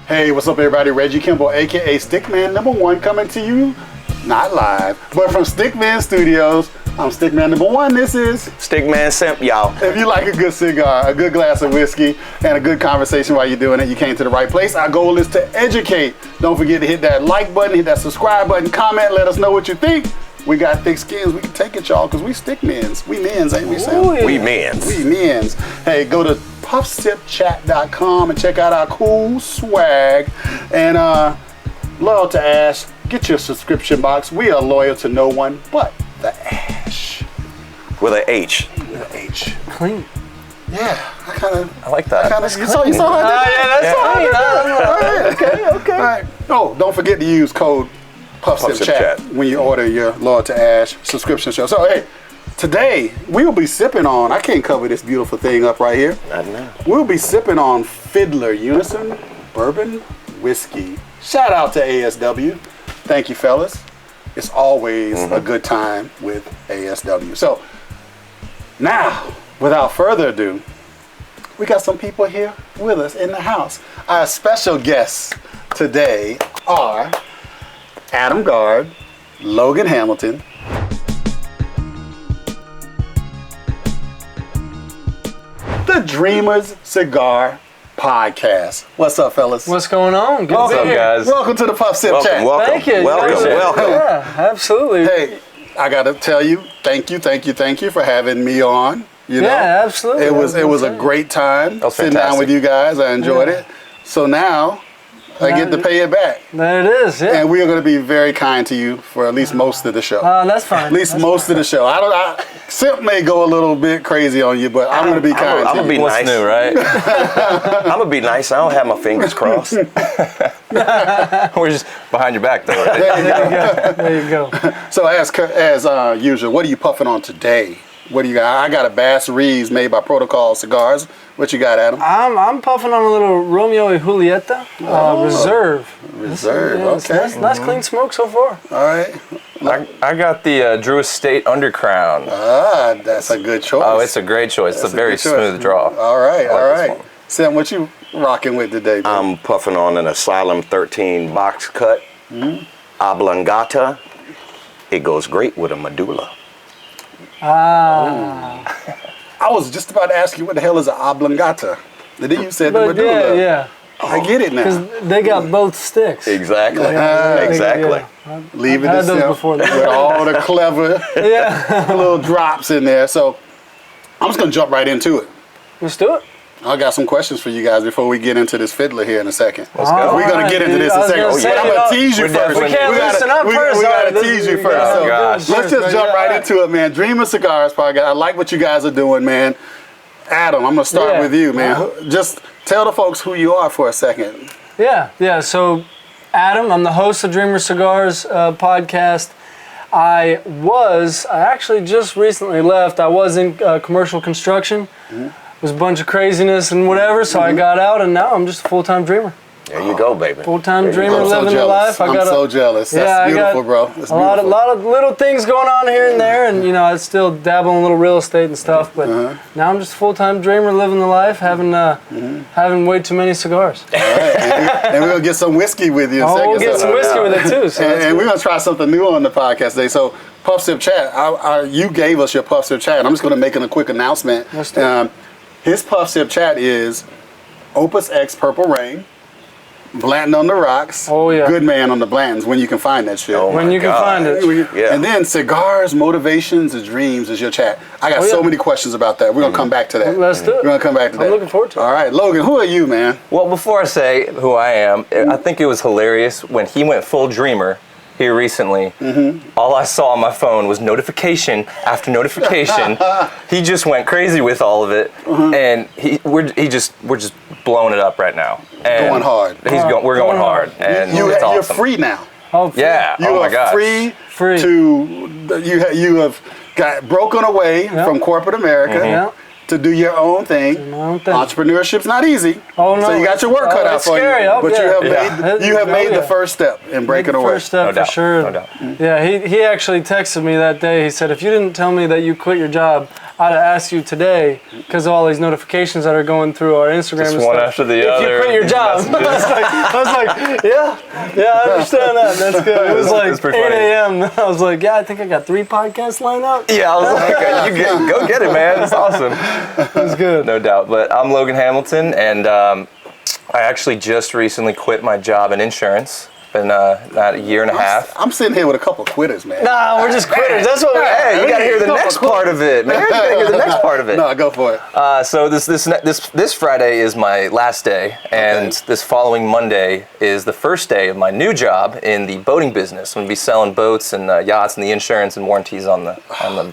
Hey, what's up, everybody? Reggie Kimble, aka StickMan #1, coming to you, not live, but from StickMan Studios. I'm StickMan #1. This is StickMan Simp, y'all. If you like a good cigar, a good glass of whiskey, and a good conversation while you're doing it, you came to the right place. Our goal is to educate. Don't forget to hit that like button, hit that subscribe button, comment, let us know what you think. We got thick skins. We can take it, y'all, because we stickmans. We men's, ain't we, Sam? Ooh, yeah. We men's. We men's. Hey, go to puffsipchat.com and check out our cool swag. And loyal to Ash, get your subscription box. We are loyal to no one but the Ash. With an H. With an H. Clean. Yeah, I like that. You saw how I did that? Yeah, that's clean. Okay. All right. Oh, don't forget to use code PuffSipChat when you order your Loyal to Ash subscription show. So, hey, today we will be sipping on, I can't cover this beautiful thing up right here. I know. We'll be sipping on Fiddler Unison Bourbon Whiskey. Shout out to ASW. Thank you, fellas. It's always a good time with ASW. So, now, without further ado, we got some people here with us in the house. Our special guests today are Adam Guard, Logan Hamilton, the Dreamers Cigar Podcast. What's up, fellas? What's going on? Good What's to up, be here. guys? Welcome to the Puff Sip Chat. Welcome. Thank you. Welcome. Yeah, absolutely. Hey, I gotta tell you, thank you for having me on. You know, yeah, absolutely. It was a great time was sitting down with you guys. I enjoyed it. So now I get to pay it back. There it is. Yeah. And we are going to be very kind to you for at least most of the show. That's fine. At least most of the show. Simp may go a little bit crazy on you, but I'm going to be kind to I'm you. gonna be What's nice. new, right? I'm gonna be nice. I don't have my fingers crossed. We're just behind your back, though. Right? There you go. So as usual, what are you puffing on today? What do you got? I got a Bass Reeves made by Protocol Cigars. What you got, Adam? I'm puffing on a little Romeo y Julieta Reserve. Reserve, It's okay. nice clean smoke so far. All right. I got the Drew Estate Undercrown. That's a good choice. Oh, it's a great choice. It's a very good choice. smooth draw. All right, all this right. one. Sam, what you rocking with today, bro? I'm puffing on an Asylum 13 box cut Oblongata. It goes great with a medulla. I was just about to ask you what the hell is an oblongata. And then you said the But medulla. yeah. I get it now. Because they got both sticks. Exactly. Yeah, Exactly. Yeah. Leaving I've had it those simple before. with all the clever Yeah. little drops in there. So I'm just going to jump right into it. Let's do it. I got some questions for you guys before we get into this Fiddler here in a second. Let's go. We're going to get into this in a second. But I'm going to tease you first. We can't loosen up first. We got to tease you first. Oh, So gosh. let's just jump right into it, man. Dreamers Cigars Podcast. I like what you guys are doing, man. Adam, I'm going to start with you, man. Just tell the folks who you are for a second. Yeah. So, Adam, I'm the host of Dreamers Cigars Podcast. I actually just recently left. I was in commercial construction. It was a bunch of craziness and whatever, so I got out, and now I'm just a full-time dreamer. There you go, baby. Full-time dreamer, I'm so living the jealous. life. I'm so jealous. That's beautiful, bro. That's a lot of little things going on here and there, and I still dabble in a little real estate and stuff. But now I'm just a full-time dreamer, living the life, having way too many cigars. All right. And we're gonna get some whiskey with you in a second. We'll get some whiskey with it too. So and we're gonna try something new on the podcast today. So Puff Sip Chat, you gave us your Puff Sip Chat. I'm just gonna make a quick announcement. Let's do it. His Puff Sip Chat is Opus X Purple Rain, Blanton on the Rocks. Oh, yeah. Good Man on the Blantons. When you can find that shit. Oh, when my you can God. find it. Yeah. And then Cigars, Motivations, and Dreams is your chat. I got so many questions about that. We're gonna come back to that. Let's do it. We're gonna come back to that. I'm looking forward to it. All right, Logan, who are you, man? Well, before I say who I am, I think it was hilarious when he went full dreamer here recently. All I saw on my phone was notification after notification. He just went crazy with all of it, and we're just blowing it up right now. And Going hard. We're going hard, and it's You're awesome. free now. Oh, Yeah. You Oh my are gosh. free Free. to you have got broken away from corporate America Yeah. to do your own thing. my own thing. Entrepreneurship's not easy. Oh, no. So you got your work cut out It's for scary. you. Oh, But yeah. you have made yeah. the first step in breaking away. First step No for doubt. sure. No doubt. Yeah, he actually texted me that day. He said, if you didn't tell me that you quit your job, I'd have asked you today because of all these notifications that are going through our Instagram Just and one stuff. after the if other. you quit your job. I was like, yeah, I understand that. That's good. It was like 8 pretty funny. a.m. I was like, yeah, I think I got 3 podcasts lined up. Yeah, I was like, go get it, man. It's awesome. It was good. No doubt. But I'm Logan Hamilton, and I actually just recently quit my job in insurance. Been about a year and a half. I'm sitting here with a couple quitters, man. Nah, we're just quitters. That's what we're. Hey, you gotta hear the next part of it, man. You gotta hear the next part of it. No, go for it. So this Friday is my last day, and this following Monday is the first day of my new job in the boating business. I'm gonna be selling boats and yachts and the insurance and warranties on the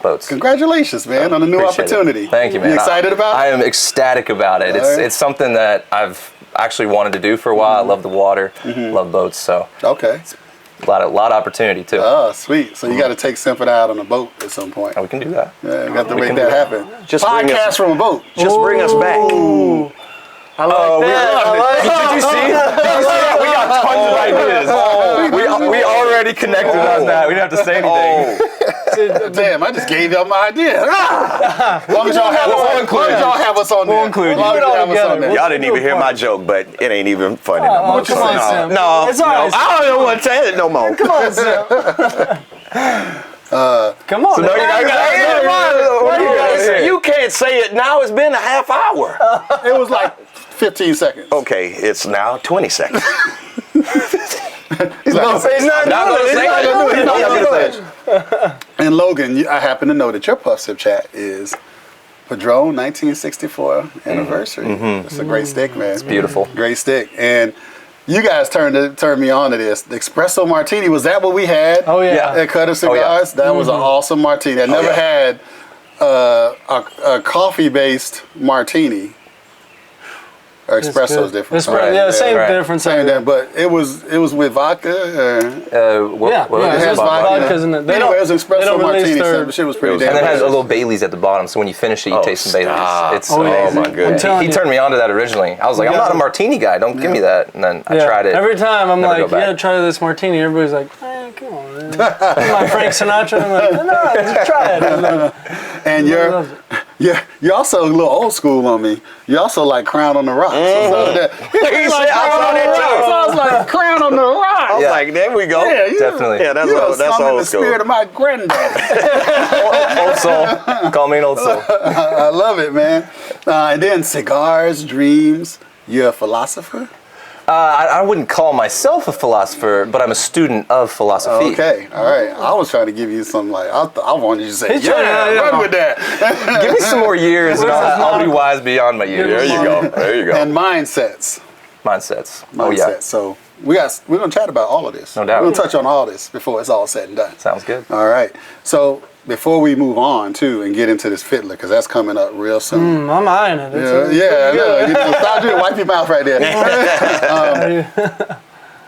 boats. Congratulations, man, on the new Appreciate it. opportunity. Thank you, man. You excited about it? I am ecstatic about it. It's something that I've actually wanted to do for a while. I love the water, love boats, so Okay. a lot of opportunity too. Oh, sweet. So you got to take something out on a boat at some point. We can do that. Yeah, you got to make can that do that. happen. Just bring us- Podcast from a boat. Just bring us back. I like that. Did you see? We got tons of ideas. We already connected on that. We didn't have to say anything. Damn, I just gave y'all my idea. As long as y'all have us on there. We'll include As long as you. y'all have us on there. Y'all didn't even hear my joke, but it ain't even funny no more. come on, Sam. No, It's all right. I don't want to tell it no more. Come on, Sam. Come on. No, You can't say it now. It's been a half hour. It was like 15 seconds. Okay, it's now 20 seconds. He's not He's not Not doing gonna it. say He's not it. doing it. And Logan, I happen to know that your Puff Sip chat is Padron 1964 anniversary. It's a great stick, man. It's beautiful. Great stick. And you guys turned me on to this. The Espresso Martini, was that what we had? Oh, yeah. At Cutter Cigars? That was an awesome martini. I never had a coffee-based martini. Or espresso is different. Espresso, yeah, same right. difference. Same that, but it was with vodka. Yeah, It has vodkas in it. They Anyway, it was an they espresso don't release martini. their- So the shit was pretty And damn And it has a good. little Baileys at the bottom, so when you finish it, you taste some Baileys. stop. It's Oh, amazing. my goodness. I'm telling He you. turned me on to that originally. I was like, I'm not a martini guy. Don't give me that. And then I tried it. Every time I'm Never like, go back. yeah, try this martini. Everybody's like, come on, man. I'm like Frank Sinatra. I'm like, no, just try it. I'm like, And you're also a little old school on me. You also like Crown on the Rocks. He said, I saw that too. So I was like, Crown on the Rocks. I was like, there we go. Yeah, you, Definitely. Yeah, that's you old, that's summoned old the school. spirit of my granddaddy. Old soul. Call me an old soul. I love it, man. And then cigars, dreams. You're a philosopher? I wouldn't call myself a philosopher, but I'm a student of philosophy. Okay, all right. I was trying to give you some I wanted you to say, He's trying to- run with that. Give me some more years, and I'll be wise beyond my years. There you go. There you go. And mindsets. Mindsets. Mindset. Oh yeah. So we're gonna chat about all of this. No doubt. We're gonna touch on all this before it's all said and done. Sounds good. All right. So before we move on too and get into this Fiddler, because that's coming up real soon. I'm eyeing it. Stop doing wipe your mouth right there.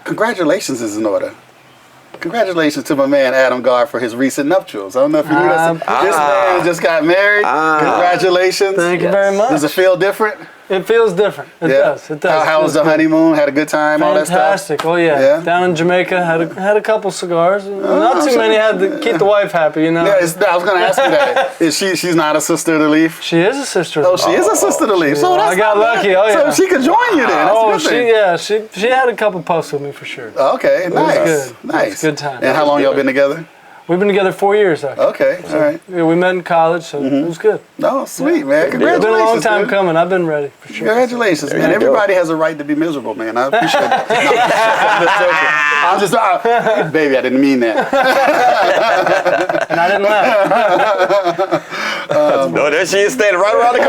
Congratulations is in order. Congratulations to my man Adam Gard for his recent nuptials. I don't know if you knew that. This man just got married. Congratulations. Thank you very much. Does it feel different? It feels different. It does. It does. How was the honeymoon? Had a good time? All that stuff? Fantastic. Oh yeah. Yeah? Down in Jamaica, had a couple cigars. Not too many. Had to keep the wife happy, you know. Yeah, I was going to ask you that. Is she's not a sister to leaf? She is a sister. Oh, she is a sister to leaf. So I that's got not lucky. bad. Oh yeah. So she could join you then. That's Oh, a good thing. she had a couple puffs with me for sure. Okay, nice. good. Nice. It was a good time. And how long y'all been together? We've been together 4 years actually. Okay, all right. Yeah, we met in college, so it was good. No, sweet, man. It's Congratulations. been a long time dude. coming. I've been ready for sure. Congratulations, man. you go. Everybody has a right to be miserable, man. I appreciate that. I'm just joking. Baby, I didn't mean that. And I didn't laugh. No, there she is standing right around the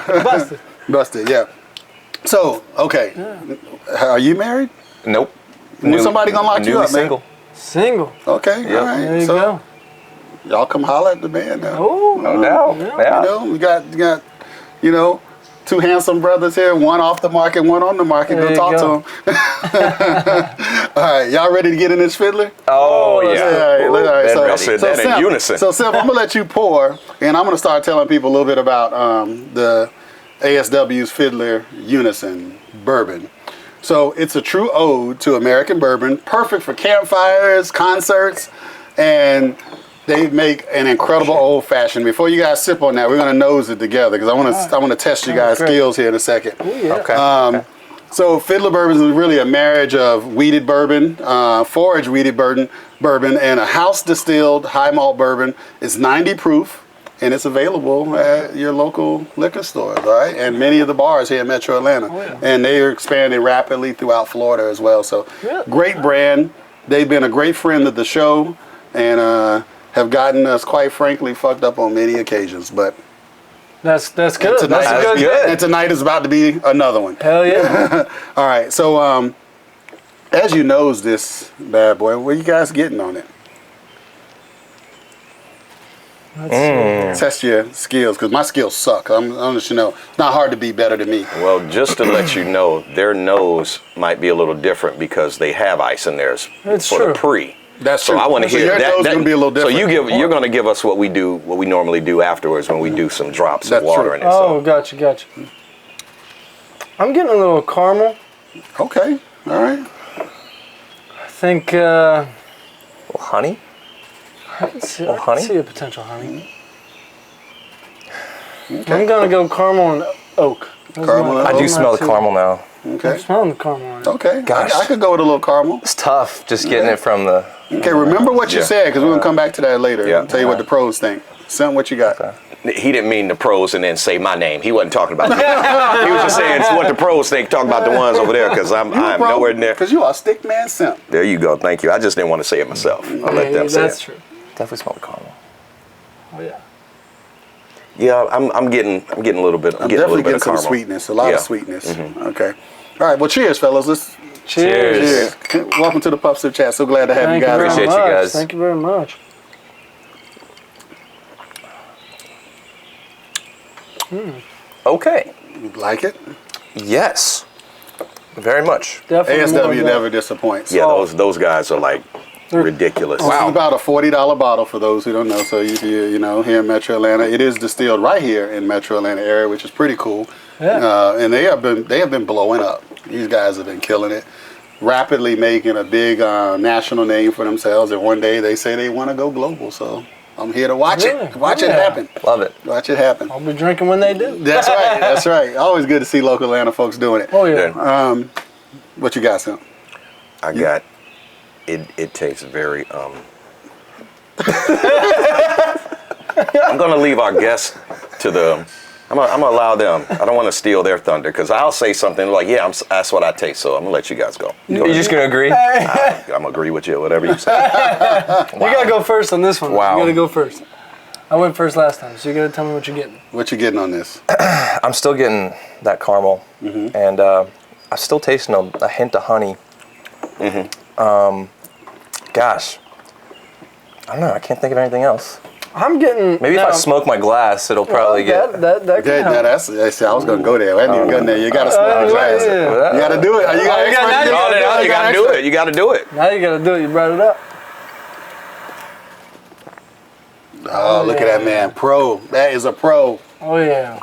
corner. Busted. Busted, yeah. So, okay. Are you married? Nope. When somebody gonna lock you newly up, man? single. Single. Okay, all right. There you So, go. y'all come holler at the band now. Oh, No doubt. Yeah. You know, we got, two handsome brothers here, one off the market, one on the market. There Go you talk go. to them. All right, y'all ready to get in this Fiddler? Oh All yeah. right, all right. Y'all said that in Simp, unison. So, Simp, I'm going to let you pour, and I'm going to start telling people a little bit about the ASW's Fiddler Unison Bourbon. So it's a true ode to American bourbon, perfect for campfires, concerts, and They make an incredible old fashioned. Before you guys sip on that, we're gonna nose it together because I want to test you guys' skills here in a second. Okay. So Fiddler bourbon is really a marriage of wheated bourbon, forage wheated bourbon, and a house distilled high malt bourbon. It's 90 proof, and it's available at your local liquor stores, all right, and many of the bars here in Metro Atlanta. And they are expanding rapidly throughout Florida as well. So great brand. They've been a great friend of the show, and have gotten us, quite frankly, fucked up on many occasions. But That's good. tonight, That's good. and tonight is about to be another one. Hell yeah. All right, so as you nose this bad boy, what are you guys getting on it? Test your skills, because my skills suck. I'm just, it's not hard to be better than me. Well, just to let you know, their nose might be a little different because they have ice in theirs That's for true. the pre. That's So true. I want to So hear your that. nose gonna be a little different. So you're going to give us what we normally do afterwards when we do some drops That's of water true. in it. Oh, So. gotcha. I'm getting a little caramel. Okay, all right. I think Well, honey? I can see honey? a potential honey. Okay. I'm gonna go caramel and oak. Those are Caramel my- and I those do are smell my the two. caramel now. Okay. I'm smelling the caramel on it. Okay. Gosh. I could go with a little caramel. It's tough just getting it from the... Okay, remember what you said, because we're going to come back to that later. Yeah. I'll tell you what the pros think. Sam, what you got? He didn't mean the pros and then say my name. He wasn't talking about me. He was just saying what the pros think, talking about the ones over there, because I'm nowhere near. Because you are StickMan Simp. There you go. Thank you. I just didn't want to say it myself. I'll let them say That's it. true. Definitely smell the caramel. Oh yeah. Yeah, I'm getting a little bit. I'm getting a definitely little bit getting of some caramel. sweetness, a lot Yeah. of sweetness. Okay. All right, well, cheers, fellas. Let's Cheers. cheers. Welcome to the Puff Sip Chat. So glad to have Thank you guys. very Appreciate much. you guys. Thank you very much. Okay. Like it? Yes. Very much. Definitely more ASW of that. never disappoints. Yeah, those guys are like ridiculous. This is about a $40 bottle for those who don't know. So if you here in Metro Atlanta, it is distilled right here in Metro Atlanta area, which is pretty cool. Yeah. And they have been blowing up. These guys have been killing it, rapidly making a big national name for themselves. And one day they say they want to go global. So I'm here to watch Really? it. Watch it Yeah. happen. Love it. Watch it happen. I'll be drinking when they do. That's right. That's right. Always good to see local Atlanta folks doing it. Oh yeah. What you got, Sam? I got it tastes very I'm gonna leave our guests to the I'm gonna allow them. I don't want to steal their thunder because I'll say something like, yeah, that's what I taste, so I'm gonna let you guys go. You're just going to agree? I'm gonna agree with you, whatever you say. You gotta go first on this one. Wow. You gotta go first. I went first last time, so you gotta tell me what you're getting. What you getting on this? I'm still getting that caramel, and I'm still tasting a hint of honey. Gosh, I don't know. I can't think of anything else. I'm getting Maybe if I smoke my glass, it'll probably get. that can Okay, help. I was gonna go there. I hadn't even gotten there. You gotta smell the glass. yeah. You gotta do it. You got you got- expert? now You gotta do it. You gotta do it. Now you gotta do it. You brought it up. Oh, look at that man, pro. That is a pro. Oh yeah.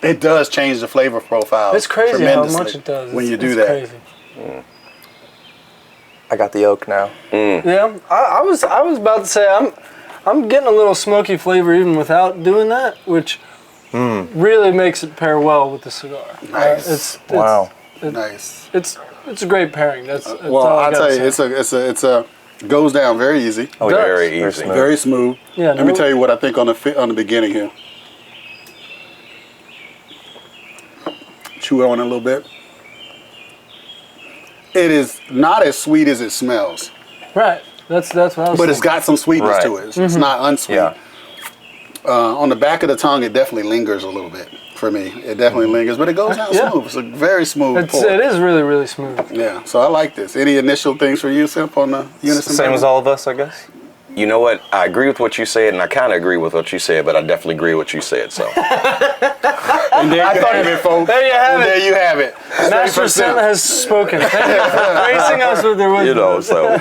It does change the flavor profile. It's crazy how tremendously much it does. when you do It's that. Crazy. I got the oak now. Yeah, I was about to say I'm getting a little smoky flavor even without doing that, which really makes it pair well with the cigar. Nice. It's Wow. Nice. It's a great pairing. That's Well, all I I'll gotta tell you, say. it's a goes down very easy, Oh, Does. Very Very easy. smooth. very smooth. Yeah, Let me no- tell you what I think on the beginning here. Chew on it a little bit. It is not as sweet as it smells, Right. That's what I was. but it's got some sweetness Right. to it. It's not unsweet. Yeah. On the back of the tongue, it definitely lingers a little bit for me. It definitely lingers, but it goes down Yeah. smooth. It's a very smooth pour. It is really really smooth. Yeah, so I like this. Any initial things for you, Simp, on the Unison? Same as all of us, I guess. You know what? I agree with what you said, and I kind of agree with what you said, but I definitely agree with what you said. So And there you have it, folks. There you have And it. there you have it. Master Sim has spoken. Thank you for gracing us with their wisdom. you know, so.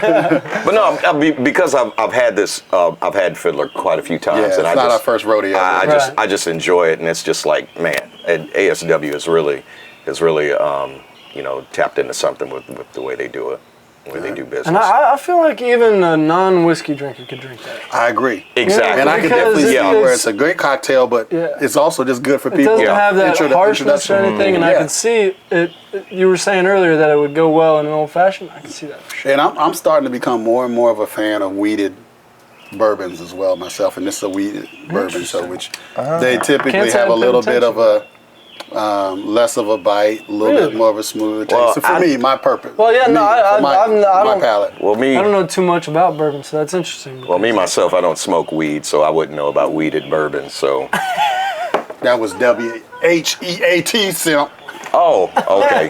But no, because I've had this, I've had Fiddler quite a few times, Yeah, it's and not our first rodeo. Right. I just enjoy it, and it's just like, man, and ASW is really tapped into something with the way they do it. where they do business. And I feel like even a non-whiskey drinker could drink that. I agree. Exactly. And I can Because definitely see it's- where it's a great cocktail, but it's also just good for It people. doesn't have that harshness or introduction. anything, and I can see it. You were saying earlier that it would go well in an old-fashioned. I can see that for sure. And I'm starting to become more and more of a fan of weeded bourbons as well myself, and this is a weeded bourbon, so which they typically Can't say have I a little paid bit of a less of a bite, a little Really? bit more of a smooth taste. Well, So for me, my purpose. Well, yeah, me, no, I for my don't. palate. Well, I don't know too much about bourbon, so that's interesting. Well, me myself, I don't smoke weed, so I wouldn't know about weeded bourbon. So, That was WHEAT Simp. oh, okay.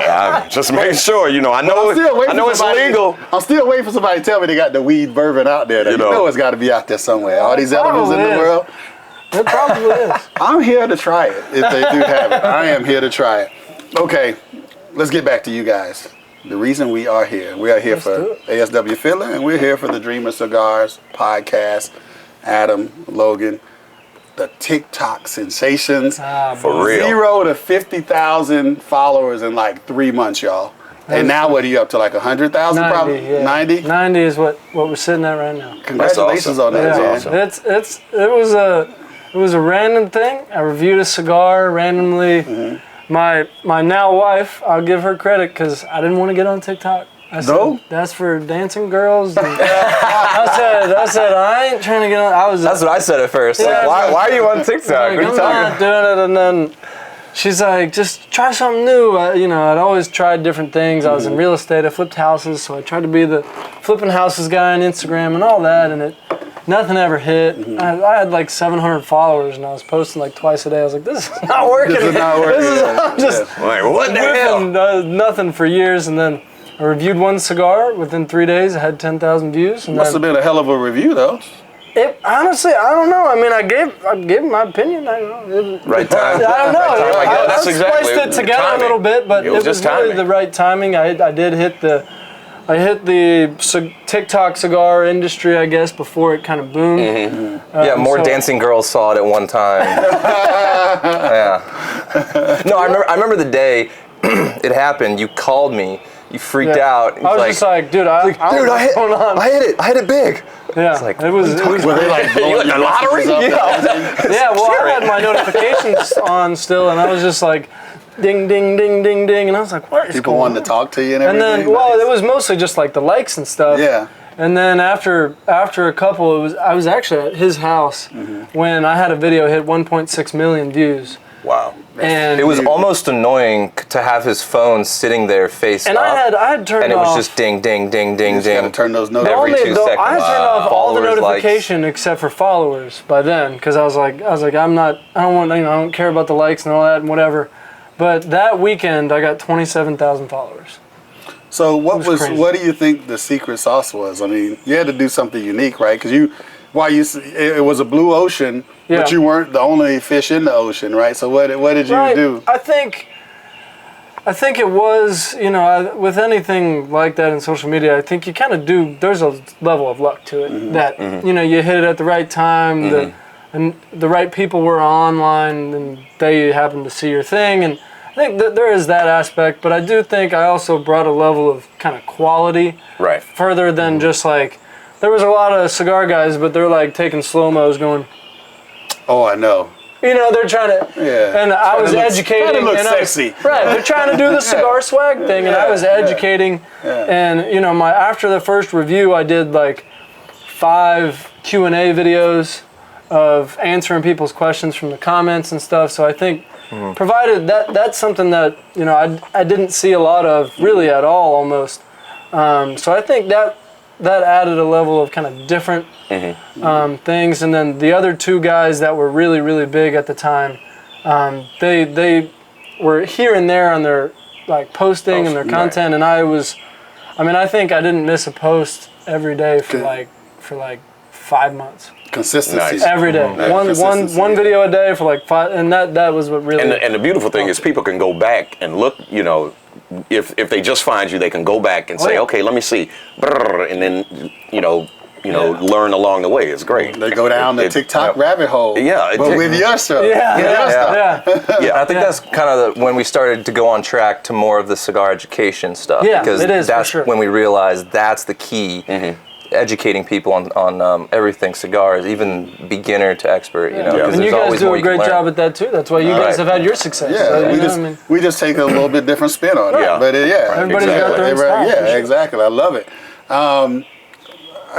I'm just making sure. I know I'm still waiting I know for it's somebody- legal. I'm still waiting for somebody to tell me they got the weed bourbon out there. You know it's got to be out there somewhere. All these edibles in the Probably is. world. It probably is. I'm here to try it if they do have it. I am here to try it. Okay, let's get back to you guys. The reason we are here for ASW Fiddler, and we're here for the Dreamers Cigars Podcast. Adam, Logan, the TikTok sensations. For real. 0 to 50,000 followers in like 3 months, y'all. And now what are you up to, like 100,000 probably? 90? 90 is what we're sitting at right now. Congratulations on that, That's man. awesome. It was a random thing. I reviewed a cigar randomly. My now wife, I'll give her credit because I didn't want to get on TikTok. I said, No? that's for dancing girls. And I said I ain't trying to get on. That's what I said at first. Yeah, Like, why are you on TikTok? like, What are you I'm talking not doing it. And then she's like, just try something new. I'd always tried different things. I was in real estate. I flipped houses, so I tried to be the flipping houses guy on Instagram and all that, and nothing ever hit. I had like 700 followers, and I was posting like twice a day. I was like, this is not working. This is not working. I'm just Like, what the hell? whipping, nothing for years, and then I reviewed one cigar. Within 3 days, I had 10,000 views. And Must have been a hell of a review, though. honestly, I don't know. I mean, I gave my opinion. I don't know. Right time. I don't know. Right time. I That's exactly spliced it together timing. a little bit, but It was just really timing. the right timing. I did hit the TikTok cigar industry, I guess, before it kind of boomed. Yeah, more so- dancing girls saw it at one time. Yeah. No, I remember the day it happened. You called me. You freaked out. I was just like, dude, I don't know what's going on. I hit it big. Yeah, It's like, it was Were they like You blowing win the your lottery? messages up and everything? yeah. Well, I had my notifications on still, and I was just like, ding, ding, ding, ding, ding, and I was like, what is People going wanted on? to talk to you and And everything. then, well, Nice. it was mostly just like the likes and stuff. Yeah. And then after a couple, I was actually at his house when I had a video hit 1.6 million views. Wow. And it was almost annoying to have his phone sitting there face and up. I had turned and it off. was just ding, ding, ding, ding, Just gotta ding. turn those the notes. every only, 2 though, seconds. I had turned off all the Followers, likes. notification except for followers by then, because I was like, I don't care about the likes and all that and whatever. But that weekend, I got 27,000 followers. So what was crazy. what do you think the secret sauce was? I mean, you had to do something unique, right? Because it was a blue ocean, Yeah. but you weren't the only fish in the ocean, right? So what did you do? I think it was, with anything like that in social media, I think you kind of do, there's a level of luck to it that, you hit it at the right time, and the right people were online and they happened to see your thing. And I think that there is that aspect, but I do think I also brought a level of kind of quality Right. further than just like, there was a lot of cigar guys, but they're like taking slow-mos going, Oh, I know. they're trying to, Yeah. and I was educating. Trying to look and sexy. Right, they're trying to do the cigar swag thing, and I was educating. And after the first review, I did like 5 Q&A videos of answering people's questions from the comments and stuff. So I think, provided that's something that I didn't see a lot of really at all almost. So I think that added a level of kind of different things. And then the other 2 guys that were really, really big at the time, they were here and there on their like posting and their content. And I think I didn't miss a post every day for like 5 months. Consistency. Nice. Every day. Consistency, One video a day for like 5, and that was what really. And the beautiful thing is people can go back and look, if they just find you, they can go back and say, yeah. okay, let me see. Brrr, and then, learn along the way. It's great. They go down the TikTok rabbit hole. Yeah, but with your stuff. Yeah. I think that's kind of when we started to go on track to more of the cigar education stuff. Yeah, because it is, that's for sure. when we realized that's the key. Educating people on everything cigars, even beginner to expert, you know. And you guys do a great job at that too. That's why you guys have had your success. Yeah, So, we just take a little bit different spin on it. Yeah. But Everybody's got their own style. Yeah, exactly. I love it.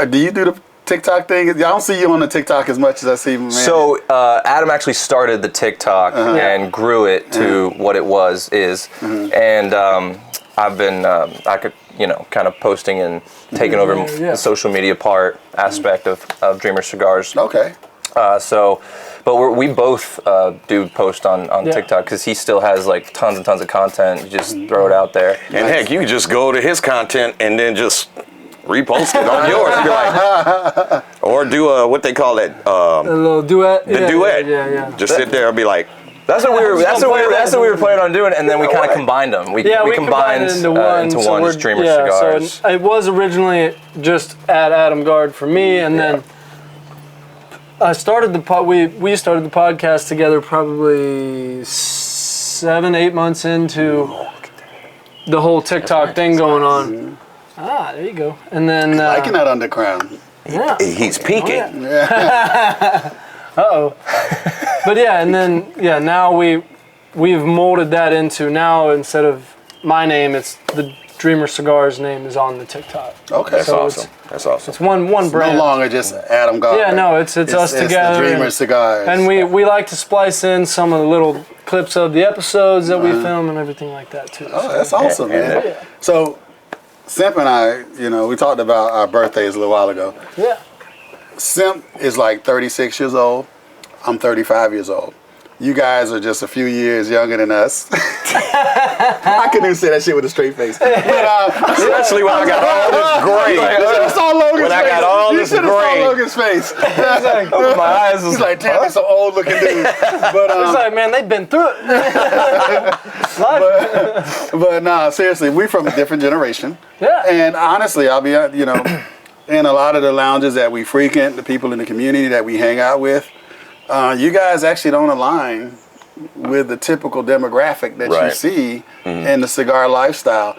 Do you do the TikTok thing? I don't see you on the TikTok as much as I see. Man. So Adam actually started the TikTok and grew it to what it is, and I've been kind of posting and taking over the social media aspect of Dreamers Cigars. Okay. But we both do post on TikTok because he still has like tons and tons of content. You just throw it out there. And heck, you can just go to his content and then just repost it on yours. Be like, or do what they call it, a little duet. the duet. Yeah. Just sit there and be like, That's what we were planning on doing, and then we kind of combined them. We combined it into one. Dreamers Cigars. So it was originally just at Adam Guard for me, and then I started we started the podcast together probably 7-8 months into the whole TikTok thing going on. There you go. And then liking that underground. Yeah. he's peeking. But and then now we've molded that into now instead of my name, it's the Dreamer Cigars name is on the TikTok. Okay, That's awesome. That's awesome. It's one brand. No longer just Adam Guard. Yeah, no, it's us together. The Dreamers Cigars. And we like to splice in some of the little clips of the episodes that we film and everything like that too. Oh, that's awesome, man. So, Simp and I, we talked about our birthdays a little while ago. Yeah. Simp is like 36 years old. I'm 35 years old. You guys are just a few years younger than us. I couldn't even say that shit with a straight face. But, Especially when I got all this gray. I got all this gray. You should have saw Logan's face. My eyes was He's like, damn, he's some old looking dude. But, it's like, man, they've been through it. but nah, seriously, we're from a different generation. Yeah. And honestly, I'll be, in a lot of the lounges that we frequent, the people in the community that we hang out with, you guys actually don't align with the typical demographic that you see in the cigar lifestyle.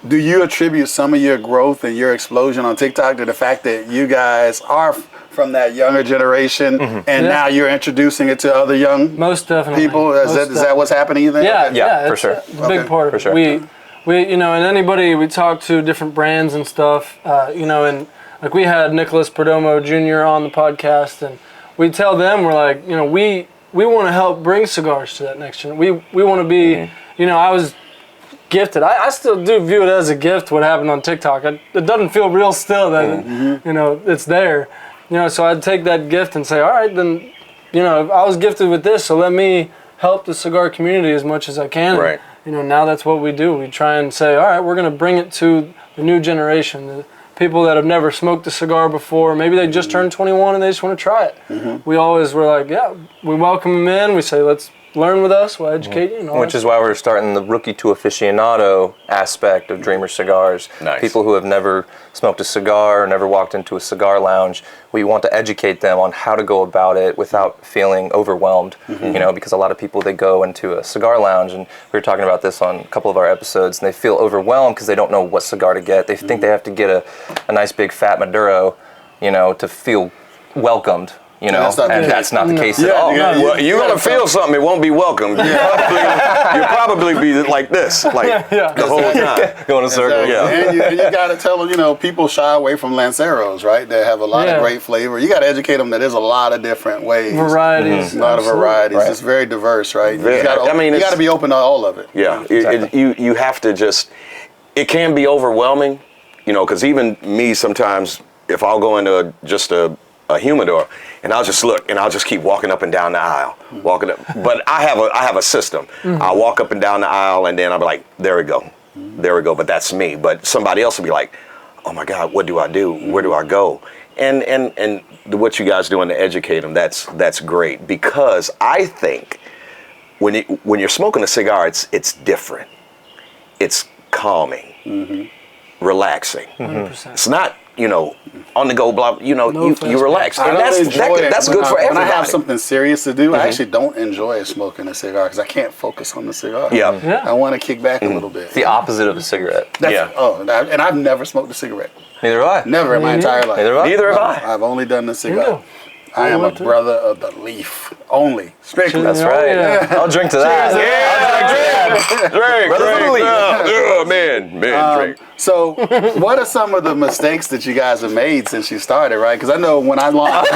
Do you attribute some of your growth and your explosion on TikTok to the fact that you guys are from that younger generation and now you're introducing it to other young Most definitely. people? Is that what's happening, you think? Yeah, for sure. It's a big part of it. sure. We and anybody we talk to, different brands and stuff, and like we had Nicholas Perdomo Jr. on the podcast, and we tell them, we're like, we want to help bring cigars to that next generation. We want to be, I was gifted. I still do view it as a gift what happened on TikTok. It doesn't feel real still that, it's there. So I'd take that gift and say, all right, then, I was gifted with this, so let me help the cigar community as much as I can. Right. Now that's what we do. We try and say, all right, we're going to bring it to the new generation, the people that have never smoked a cigar before. Maybe they just turned 21 and they just want to try it. We always were like, we welcome them in. We say, let's learn with us. We'll educate you. Which is why we're starting the rookie to aficionado aspect of Dreamer Cigars. Nice. People who have never smoked a cigar or never walked into a cigar lounge. We want to educate them on how to go about it without feeling overwhelmed. Because a lot of people, they go into a cigar lounge, and we were talking about this on a couple of our episodes, and they feel overwhelmed because they don't know what cigar to get. They think they have to get a nice big fat Maduro, to feel welcomed. That's not the case at all. Well, you're going to feel something. It won't be welcome. You'll probably be like this, the whole time. Going in a circle. Exactly. And you got to tell them, people shy away from Lanceros, right? They have a lot of great flavor. You got to educate them that there's a lot of different ways. Varieties. A lot of varieties. Right. It's very diverse, right? You got to be open to all of it. Yeah. You have to just, it can be overwhelming, because even me sometimes, if I'll go into just a humidor, and I'll just look, and I'll just keep walking up and down the aisle, But I have a system. I'll walk up and down the aisle, and then I'll be like, there we go. But that's me. But somebody else will be like, oh my God, what do I do? Where do I go? And what you guys doing to educate them, that's great, because I think when you're smoking a cigar, it's different. It's calming, relaxing. 100%. It's not on the go, blah, you relax. I And don't that's enjoy it that's when good for When everybody. I have something serious to do, I actually don't enjoy smoking a cigar because I can't focus on the cigar. Yeah. I want to kick back a little bit. It's the opposite of a cigarette. And I've never smoked a cigarette. Neither have I. Never in my entire life. Neither have I. Neither have I. I've only done the cigar. Yeah. I am a brother of the leaf only. Strictly. That's Oh, right. yeah. I'll drink to that. Drink, Brothers of the Leaf. yeah, man, drink. So, what are some of the mistakes that you guys have made since you started, right? Because I know when I launched,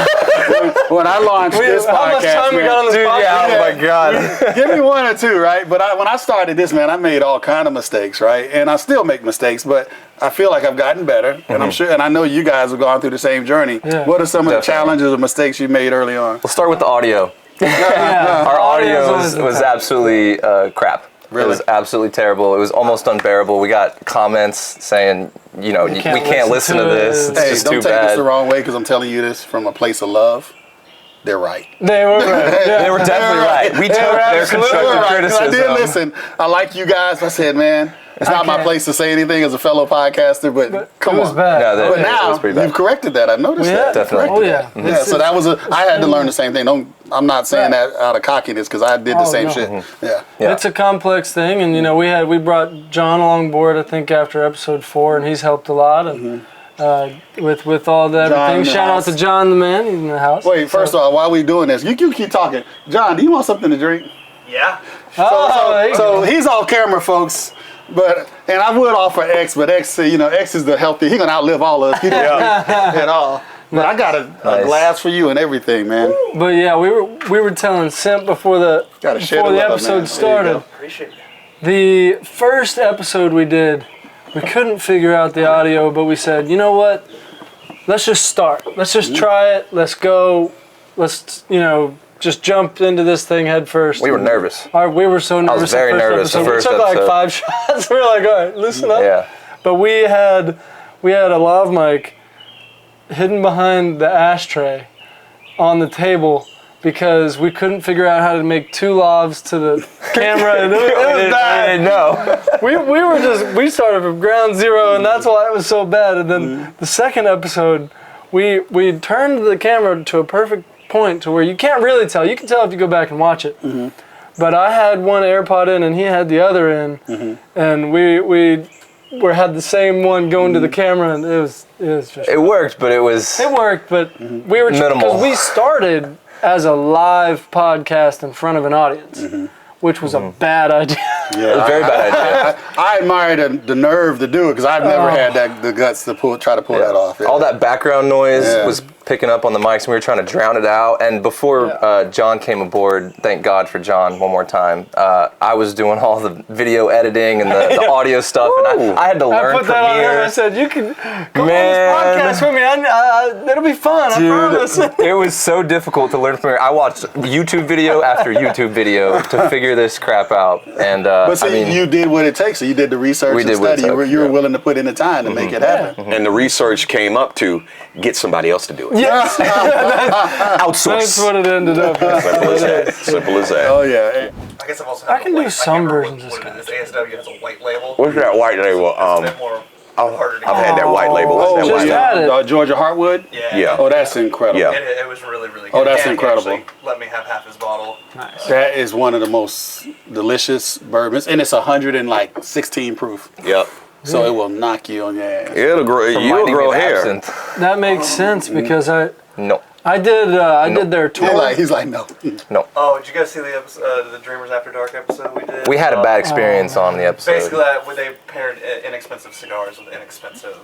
when I launched this How much podcast, time we got on this Dude, podcast? yeah, oh my God. give me one or two, right? But when I started this, man, I made all kind of mistakes, right? And I still make mistakes, but I feel like I've gotten better, and I'm sure, and I know you guys have gone through the same journey. Yeah. What are some of the Definitely. challenges or mistakes you made early on? We'll start with the audio. Yeah. Our audio Audio's was absolutely crap. Really? It was absolutely terrible. It was almost unbearable. We got comments saying, we can't listen to this. It's Hey, just don't too take this bad. the wrong way, because I'm telling you this from a place of love. They're right. They were right. Yeah. They were definitely right. We took their Absolutely constructive right, 'cause criticism. I did listen. I like you guys. I said, man, it's not my can't- place to say anything as a fellow podcaster, but come it was on. bad. No, But it now was pretty bad. you've corrected that. I noticed Yeah, that. definitely. Oh yeah. Yeah, so that was I had to learn the same thing. I'm not saying that out of cockiness, because I did the same no. shit. Yeah. Yeah. It's a complex thing, and we brought John along board. I think after episode 4, and he's helped a lot. And with all that John everything, in the shout out house. to John the man. He's in the house. Wait, first of all, while we doing this, you keep talking. John, do you want something to drink? Yeah. there you So go. he's off camera, folks. And I would offer X, but X is the healthy. He gonna outlive all of us. He don't drink at all. But I got a Nice. glass for you and everything, man. But yeah, we were telling Simp before the Gotta share the love, episode man. There you started. go. Appreciate it. The first episode we did, we couldn't figure out the audio, but we said, you know what? Let's just start. Let's just try it. Let's go. Let's just jump into this thing head first. We were nervous. We were so nervous. very the nervous the episode. first we took like episode. 5 shots. We were like, all right, listen up. Yeah. But we had a lav mic hidden behind the ashtray on the table because we couldn't figure out how to make 2 lavs to the camera. And it was bad. I didn't know. We started from ground zero, and that's why it was so bad. And then the second episode, we turned the camera to a perfect point to where you can't really tell. You can tell if you go back and watch it. But I had one AirPod in, and he had the other in, and we had the same one going to the camera, and it was just. It worked, but it was. It worked, but we were Minimal. because we started as a live podcast in front of an audience, which was a bad idea. It was a very bad idea. I admire the nerve to do it, because I've never had the guts to try to pull that off. Yeah. All that background noise Yeah. was picking up on the mics, and we were trying to drown it out. And before John came aboard, thank God for John one more time, I was doing all the video editing and the audio stuff, and I had to learn I put that on him. I Premiere. said, "You can come Man. on this podcast with me. It'll be fun. I promise." Dude, it was so difficult to learn Premiere. I watched YouTube video after YouTube video to figure this crap out. And But see, you did what it takes. So you did the research We and did what it study. took, You were yeah. willing to put in the time to make it happen. And the research came up to get somebody else to do it. Yes, Outsource. that's what it ended up. Simple as that. Simple as that. Oh yeah. I guess I've also I had can a do white- some I can't versions remember of what it is. ASW has a white label. What's that white label? It's a bit more harder to I've get. had that white label. What's Oh, that just white had label? it. Georgia Heartwood. Yeah. Oh, that's incredible. Yeah. It was really, really good. Oh, that's And he incredible. actually let me have half his bottle. That is one of the most delicious bourbons, and it's 116 proof, Yep. so it will knock you on your ass. It'll grow. You'll reminding me grow of hair. absinthe. That makes sense because No. I did their tour. He's like, no. Oh, did you guys see the episode, the Dreamers After Dark episode we did? We had a bad experience on the episode. Basically, where they paired inexpensive cigars with inexpensive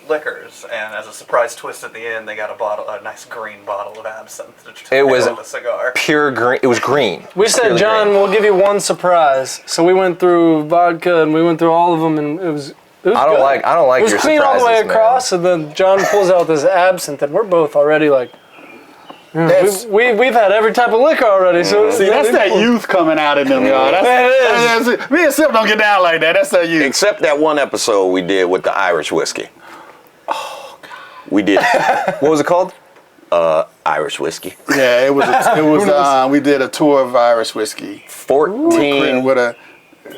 liquors, and as a surprise twist at the end, they got a nice green bottle of absinthe to It was pair with the cigar. pure green. It was green. We said, Purely John, green. we'll give you one surprise. So we went through vodka and we went through all of them, and it was. I don't good. like It was your clean all the way surprises, man. across, and then John pulls out this absinthe, and we're both already like. That's, We've had every type of liquor already, so see, that's that youth coming out in them, y'all. That's it. Me and Sip don't get down like that. That's that youth. Except that one episode we did with the Irish whiskey. Oh God. We did What was it called? Irish whiskey. Yeah, it was. We did a tour of Irish whiskey. 14. With a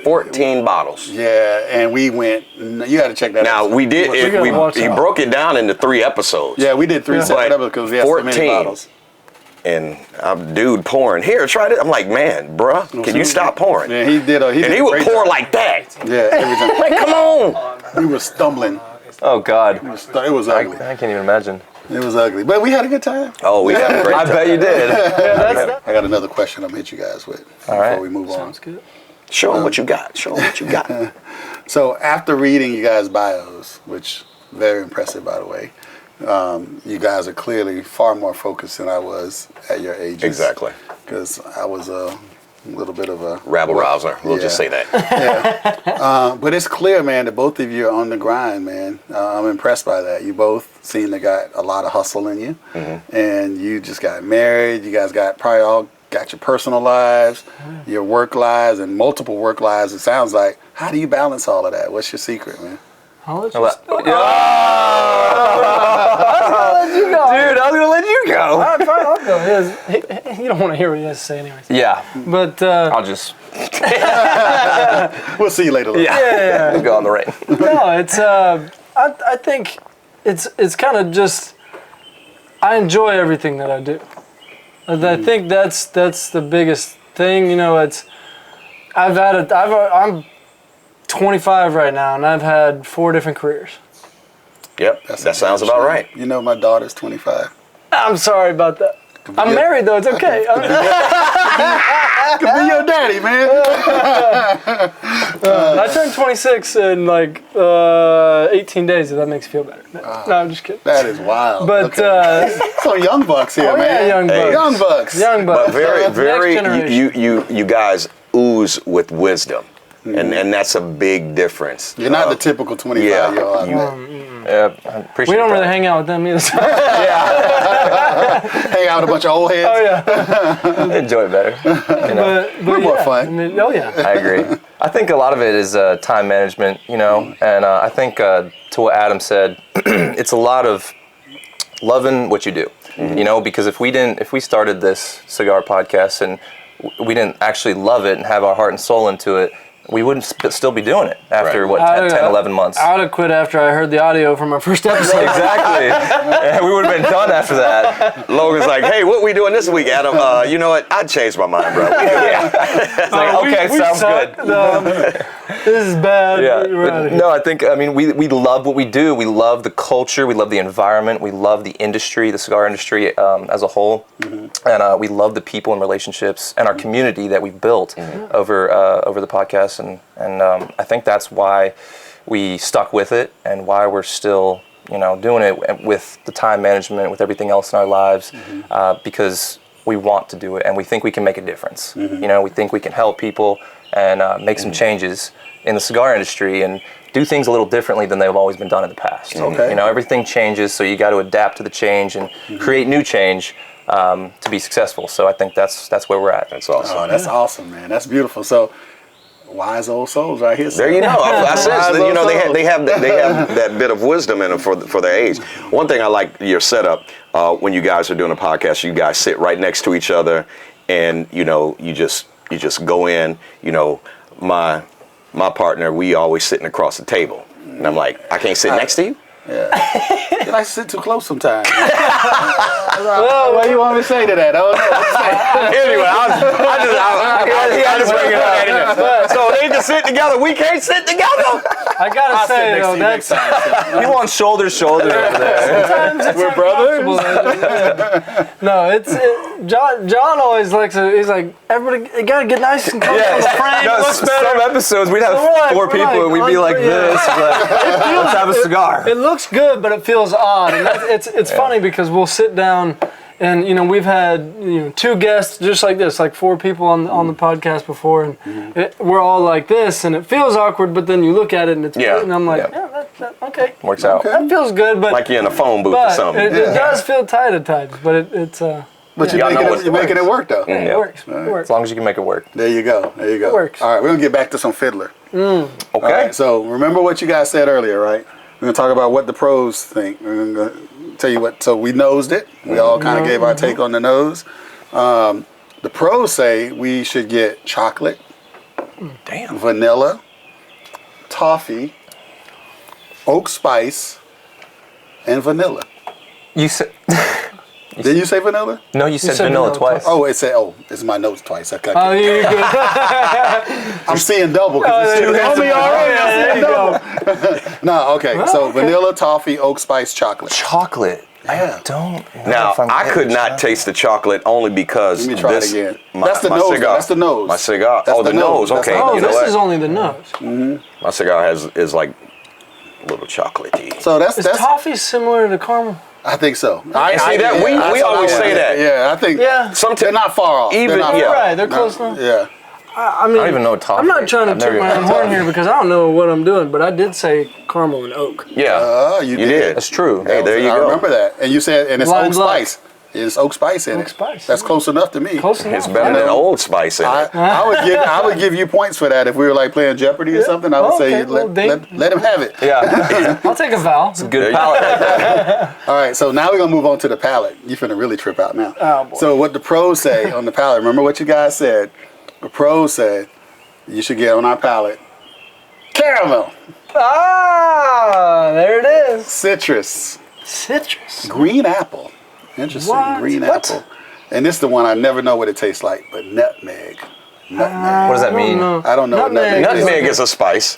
14 bottles. Yeah, and we went. You got to check that out. Now we did. watch He out. broke it down into 3 episodes. Yeah, we did 3 separate But episodes because we had so many 14. bottles. And I'm dude pouring. Here, try this. I'm like, man, bruh, can you stop pouring? Yeah, he did. And he would pour like that. Yeah, every time. Like, come on. We were stumbling. Oh God, It was ugly. I can't even imagine. It was ugly, but we had a good time. Oh, we had a great I time. bet you did. I got another question I'm gonna hit you guys with All before right. we move on. Sounds good. Show 'em what you got. Show 'em what you got. So after reading you guys' bios, which very impressive by the way, you guys are clearly far more focused than I was at your ages. Exactly. Because I was a little bit of a Rabble rouser. We'll just say that. But it's clear, man, that both of you are on the grind, man. I'm impressed by that. You both seem to got a lot of hustle in you, and you just got married. You guys probably all got your personal lives, your work lives, and multiple work lives. It sounds like. How do you balance all of that? What's your secret, man? I'll let you Dude, I was gonna let you go. All right, fine, I'll go. You don't want to hear what he has to say anyways. Yeah, But I'll just We'll see you later. yeah. go on the right. No, it's I think it's kind of just I enjoy everything that I do. And I think that's the biggest thing. You know, I'm 25 right now, and I've had 4 different careers. Yep. That sounds about right. You know, my daughter's 25. I'm sorry about that. I'm married though. It's okay. Could be your daddy, man. I turned 26 in like 18 days. If that makes you feel better. No, I'm just kidding. That is wild. But Some young bucks here, oh man. yeah, young bucks. Young bucks. Young bucks. But very, Next very, generation. you guys ooze with wisdom. And that's a big difference. You're not the typical 25-year-old. I bet. Yeah, I appreciate We don't that. really hang out with them either. Hang out with a bunch of old heads. Oh yeah. Enjoy it better. You know? But We're more yeah, fun. I mean, oh yeah. I agree. I think a lot of it is time management, you know, and I think to what Adam said, it's a lot of loving what you do, you know, because if we started this cigar podcast and we didn't actually love it and have our heart and soul into it, we wouldn't still be doing it after, Right. 10, 11 months. I would have quit after I heard the audio from our first episode. Exactly. And we would have been done after that. Logan's like, hey, what we doing this week, Adam? You know what? I changed my mind, bro. It's like, okay, we sounds suck. good. No, this is bad. Yeah. We're out of here. No, I think, I mean, we love what we do. We love the culture. We love the environment. We love the industry, the cigar industry as a whole. And we love the people and relationships and our community that we've built over the podcast. And I think that's why we stuck with it and why we're still, you know, doing it with the time management, with everything else in our lives, because we want to do it and we think we can make a difference. You know, we think we can help people and make some changes in the cigar industry and do things a little differently than they've always been done in the past. Okay. You know, everything changes, so you got to adapt to the change and create new change to be successful. So I think that's where we're at. That's awesome. Oh, that's awesome, man. That's beautiful. So, wise old souls right here. There you go. I said, Wise you old know, souls. they have that bit of wisdom in them for their age. One thing I like your setup when you guys are doing a podcast, you guys sit right next to each other, and you know, you just go in. You know, my partner, we always sitting across the table, and I'm like, I can't sit next to you. Yeah. You like to sit too close sometimes. Well, what do you want me to say to that? I don't know. Anyway, I just bring it up. So they can sit together. We can't sit together. I gotta say though, that's He wants shoulder to shoulder over there. sometimes it's We're brothers. uncomfortable. No, John always likes to. He's like, everybody, you gotta get nice and comfortable. Yeah. The frame No, looks better. some episodes we'd have We're like- 4 people and we'd be like this. Like, let's have a cigar. It looks good, but it feels odd. And it's funny because we'll sit down, and you know we've had 2 guests just like this, like 4 people on the podcast before, and we're all like this, and it feels awkward. But then you look at it and it's Yeah. good, and I'm like, Yeah. that okay, Works out. that feels good, but Like you're in a phone booth or but something. it does feel tight at times. But it's But Y'all know you're making it work, though. it works. It works. As long as you can make it work. There you go. There you go. It works. All right, we're going to get back to some Fiddler. Okay. All right, so remember what you guys said earlier, right? We're going to talk about what the pros think. We're going to tell you what. So we nosed it. We all kind of gave our take on the nose. The pros say we should get chocolate, Damn. vanilla, toffee, oak spice, and vanilla. You said Did you say vanilla? no. You said said vanilla vanilla twice. Oh, it's my notes twice. I can't. Oh, you're good. I'm seeing double because it's there two you go. hands me already. I'm There seeing you go. double. No, okay. So okay. vanilla, toffee, oak spice, chocolate. Chocolate. Yeah. I don't. know Now, if I'm I getting could not chocolate. taste the chocolate only because Let me try this, it again. My, That's the my nose. cigar. That's the nose. My cigar. That's Oh, the nose. That's Okay. the Oh, You know this what? is only the nose. My cigar is like a little chocolatey. So Is that's. toffee similar to caramel? I think so. see that? We that's what always I say would- that. Yeah, I think. Yeah. They're not far off. Even- They're not yeah. far off. Right, they're close enough. Yeah. I mean, I don't even know what toffee I'm not is. trying to I've never toot my even own had horn toffee. here because I don't know what I'm doing, but I did say caramel and oak. Yeah. You you did. did. That's true. Hey, there you I go. remember that. And you said, and it's Blind oak luck. spice. It's oak spice in Oak it. spice, That's yeah. close enough to me. Close enough. It's better than Old Spice in it. I would give you points for that if we were like playing Jeopardy or something. I would say Okay, well, let him have it. Yeah. I'll take a vowel. Good palate. All right, so now we're gonna move on to the palate. You're finna really trip out now. Oh, boy. So what the pros say on the palate? Remember what you guys said. The pros said you should get on our palate caramel, Ah, there it is. citrus, Citrus. green apple. Interesting, What? green What? apple. And this is the one I never know what it tastes like, but nutmeg. Nutmeg. What does that mean? I don't know what nutmeg is. Nutmeg is a spice.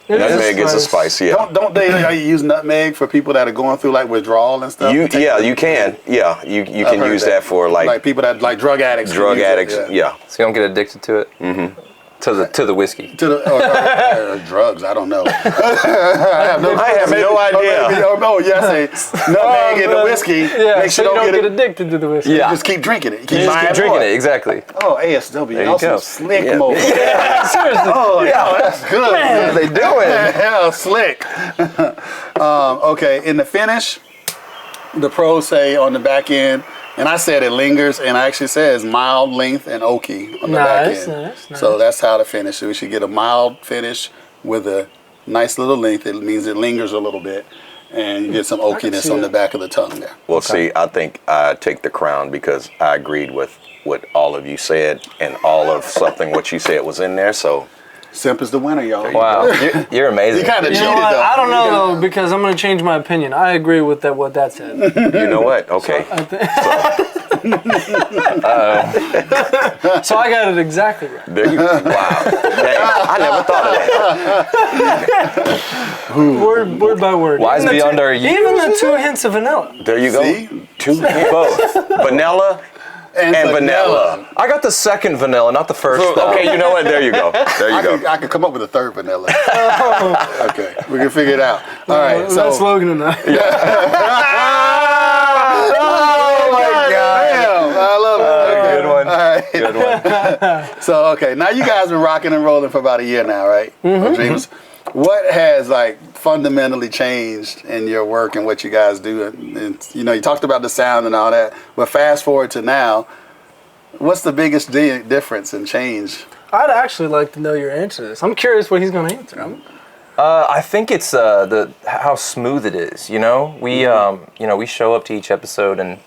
It Nutmeg is a spice. Yeah. Don't they use nutmeg for people that are going through like withdrawal and stuff? You can. Yeah, you can heard use that for like people that like drug addicts. can drug use it, addicts. Yeah. So you don't get addicted to it. Mm-hmm. To the whiskey. To the drugs, I don't know. I have no idea. I say nutmeg in the whiskey. Yeah, Make so sure you don't don't get addicted to the whiskey. Yeah. Just keep drinking it. You just keep drinking it. Exactly. Oh, ASW. you Also go. slick Yeah. mode. Seriously. Oh, yeah, that's good. What are they doing? Yeah, slick. Okay, in the finish, the pros say on the back end, and I said it lingers, and I actually says mild length and oaky on the back Nice, end. nice. So that's how to finish. So we should get a mild finish with a nice little length. It means it lingers a little bit, and you get some oakiness see on the that. back of the tongue there. Well, see, I think I take the crown because I agreed with what all of you said, and all of something what you said was in there. So Simp is the winner, y'all. Wow. You're amazing. You kind of You cheated know what? though. I don't know though because I'm going to change my opinion. I agree with that. What that said. you know what? Okay. So I got it exactly right. There you go. Wow. Dang, I never thought of that. Word by word. Wise Even the beyond our years. Even the 2 hints of vanilla. There you go. See? Two both. Vanilla and vanilla. I got the second vanilla, not the first. though. Okay, you know what? There you go. There you go. I could come up with a third vanilla. Okay, we can figure it out. All right, so That's Logan and I. oh my God! Damn, I love it. Okay. Good one. All right. Good one. So okay, now you guys been rocking and rolling for about a year now, right? Dreamers. What has like fundamentally changed in your work and what you guys do? And you know, you talked about the sound and all that, but fast forward to now, what's the biggest difference and change? I'd actually like to know your answer to this. I'm curious what he's going to answer. I think it's how smooth it is. You know, we we show up to each episode and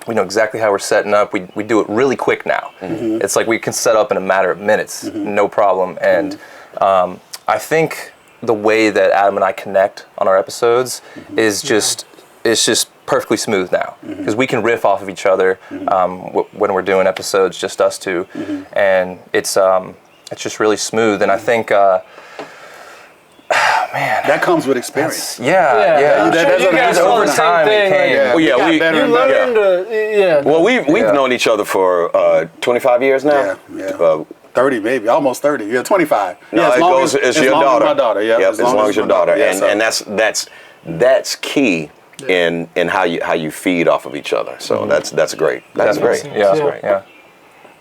we know exactly how we're setting up. We do it really quick now. It's like we can set up in a matter of minutes, no problem. And I think the way that Adam and I connect on our episodes is just perfectly smooth now because we can riff off of each other when we're doing episodes, just us two, and it's just really smooth. And I think. Man, That comes with experience. yeah. I'm sure you guys feel the same thing. Yeah, Well, yeah, got we- better You and better. learned to, Well, we've known each other for 25 years now. Yeah. 30 maybe, almost 30. Yeah, 25. No, yeah, it goes. It's your daughter. My daughter. Yeah, Yep, as long as your daughter, Yeah, so- and that's key in how you feed off of each other. So that's great. That's great. Yeah, That's great. yeah.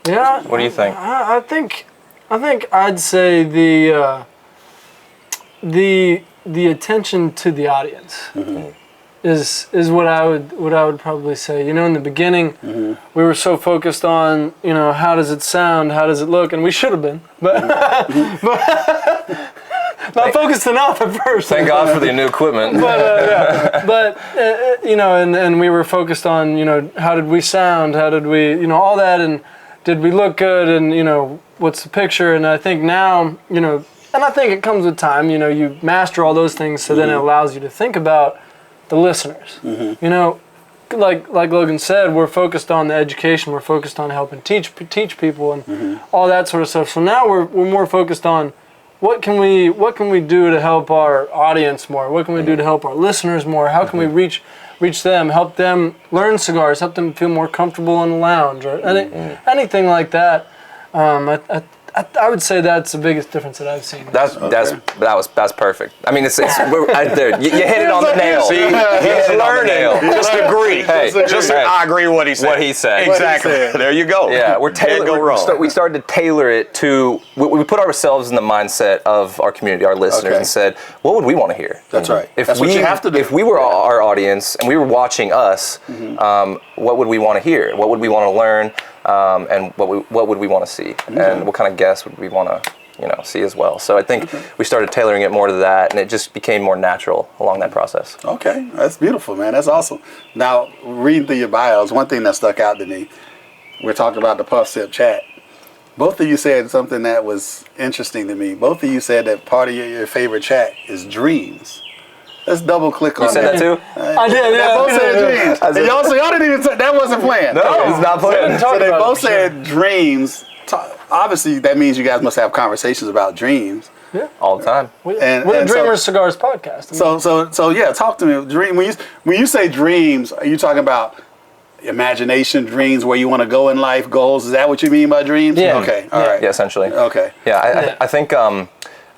Yeah. What do you think? I think I'd say the attention to the audience is what I would probably say. You know, in the beginning, we were so focused on how does it sound, how does it look, and we should have been, but not focused enough at first. Thank God for the new equipment. And we were focused on how did we sound, how did we all that, and did we look good, and what's the picture? And I think now, and I think it comes with time. You master all those things, so then it allows you to think about the listeners. Like Logan said, we're focused on the education. We're focused on helping teach people and all that sort of stuff. So now we're more focused on what can we do to help our audience more? What can we do to help our listeners more? How can we reach them, help them learn cigars, help them feel more comfortable in the lounge, or anything like that. I would say that's the biggest difference that I've seen. That's perfect. I mean, there. You hit it on the nail. See, he's learning. Just agree. I agree with what he said. What he said. Exactly. There you go. Yeah, we started to tailor it to. We put ourselves in the mindset of our community, our listeners, and said, what would we want to hear? That's right. That's what you have to do. If we were our audience and we were watching us, what would we want to hear? What would we want to learn? And what would we want to see, and what kind of guests would we want to see as well. So I think we started tailoring it more to that, and it just became more natural along that process. Okay, that's beautiful, man. That's awesome. Now, reading through your bios, one thing that stuck out to me, we're talking about the Puff Sip chat. Both of you said something that was interesting to me. Both of you said that part of your favorite chat is dreams. Let's double click on that. You said that too? I did, yeah. They both said dreams. And y'all didn't even say, that wasn't planned. No, it's not planned. So they both said dreams. Obviously, that means you guys must have conversations about dreams. Yeah, all the time. We're the Dreamers Cigars Podcast. So yeah, talk to me. Dream. When you say dreams, are you talking about imagination, dreams, where you want to go in life, goals? Is that what you mean by dreams? Yeah. Okay. All right. Yeah, essentially. Okay. Yeah, I think.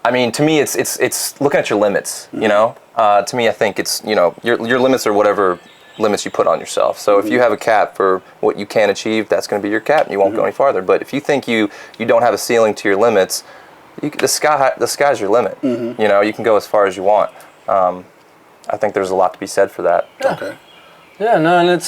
I mean, to me, it's looking at your limits. To me, I think it's your limits are whatever limits you put on yourself. So if you have a cap for what you can achieve, that's going to be your cap, and you won't go any farther. But if you think you don't have a ceiling to your limits, the sky's your limit. You can go as far as you want. I think there's a lot to be said for that. Yeah. Okay. Yeah, no, and it's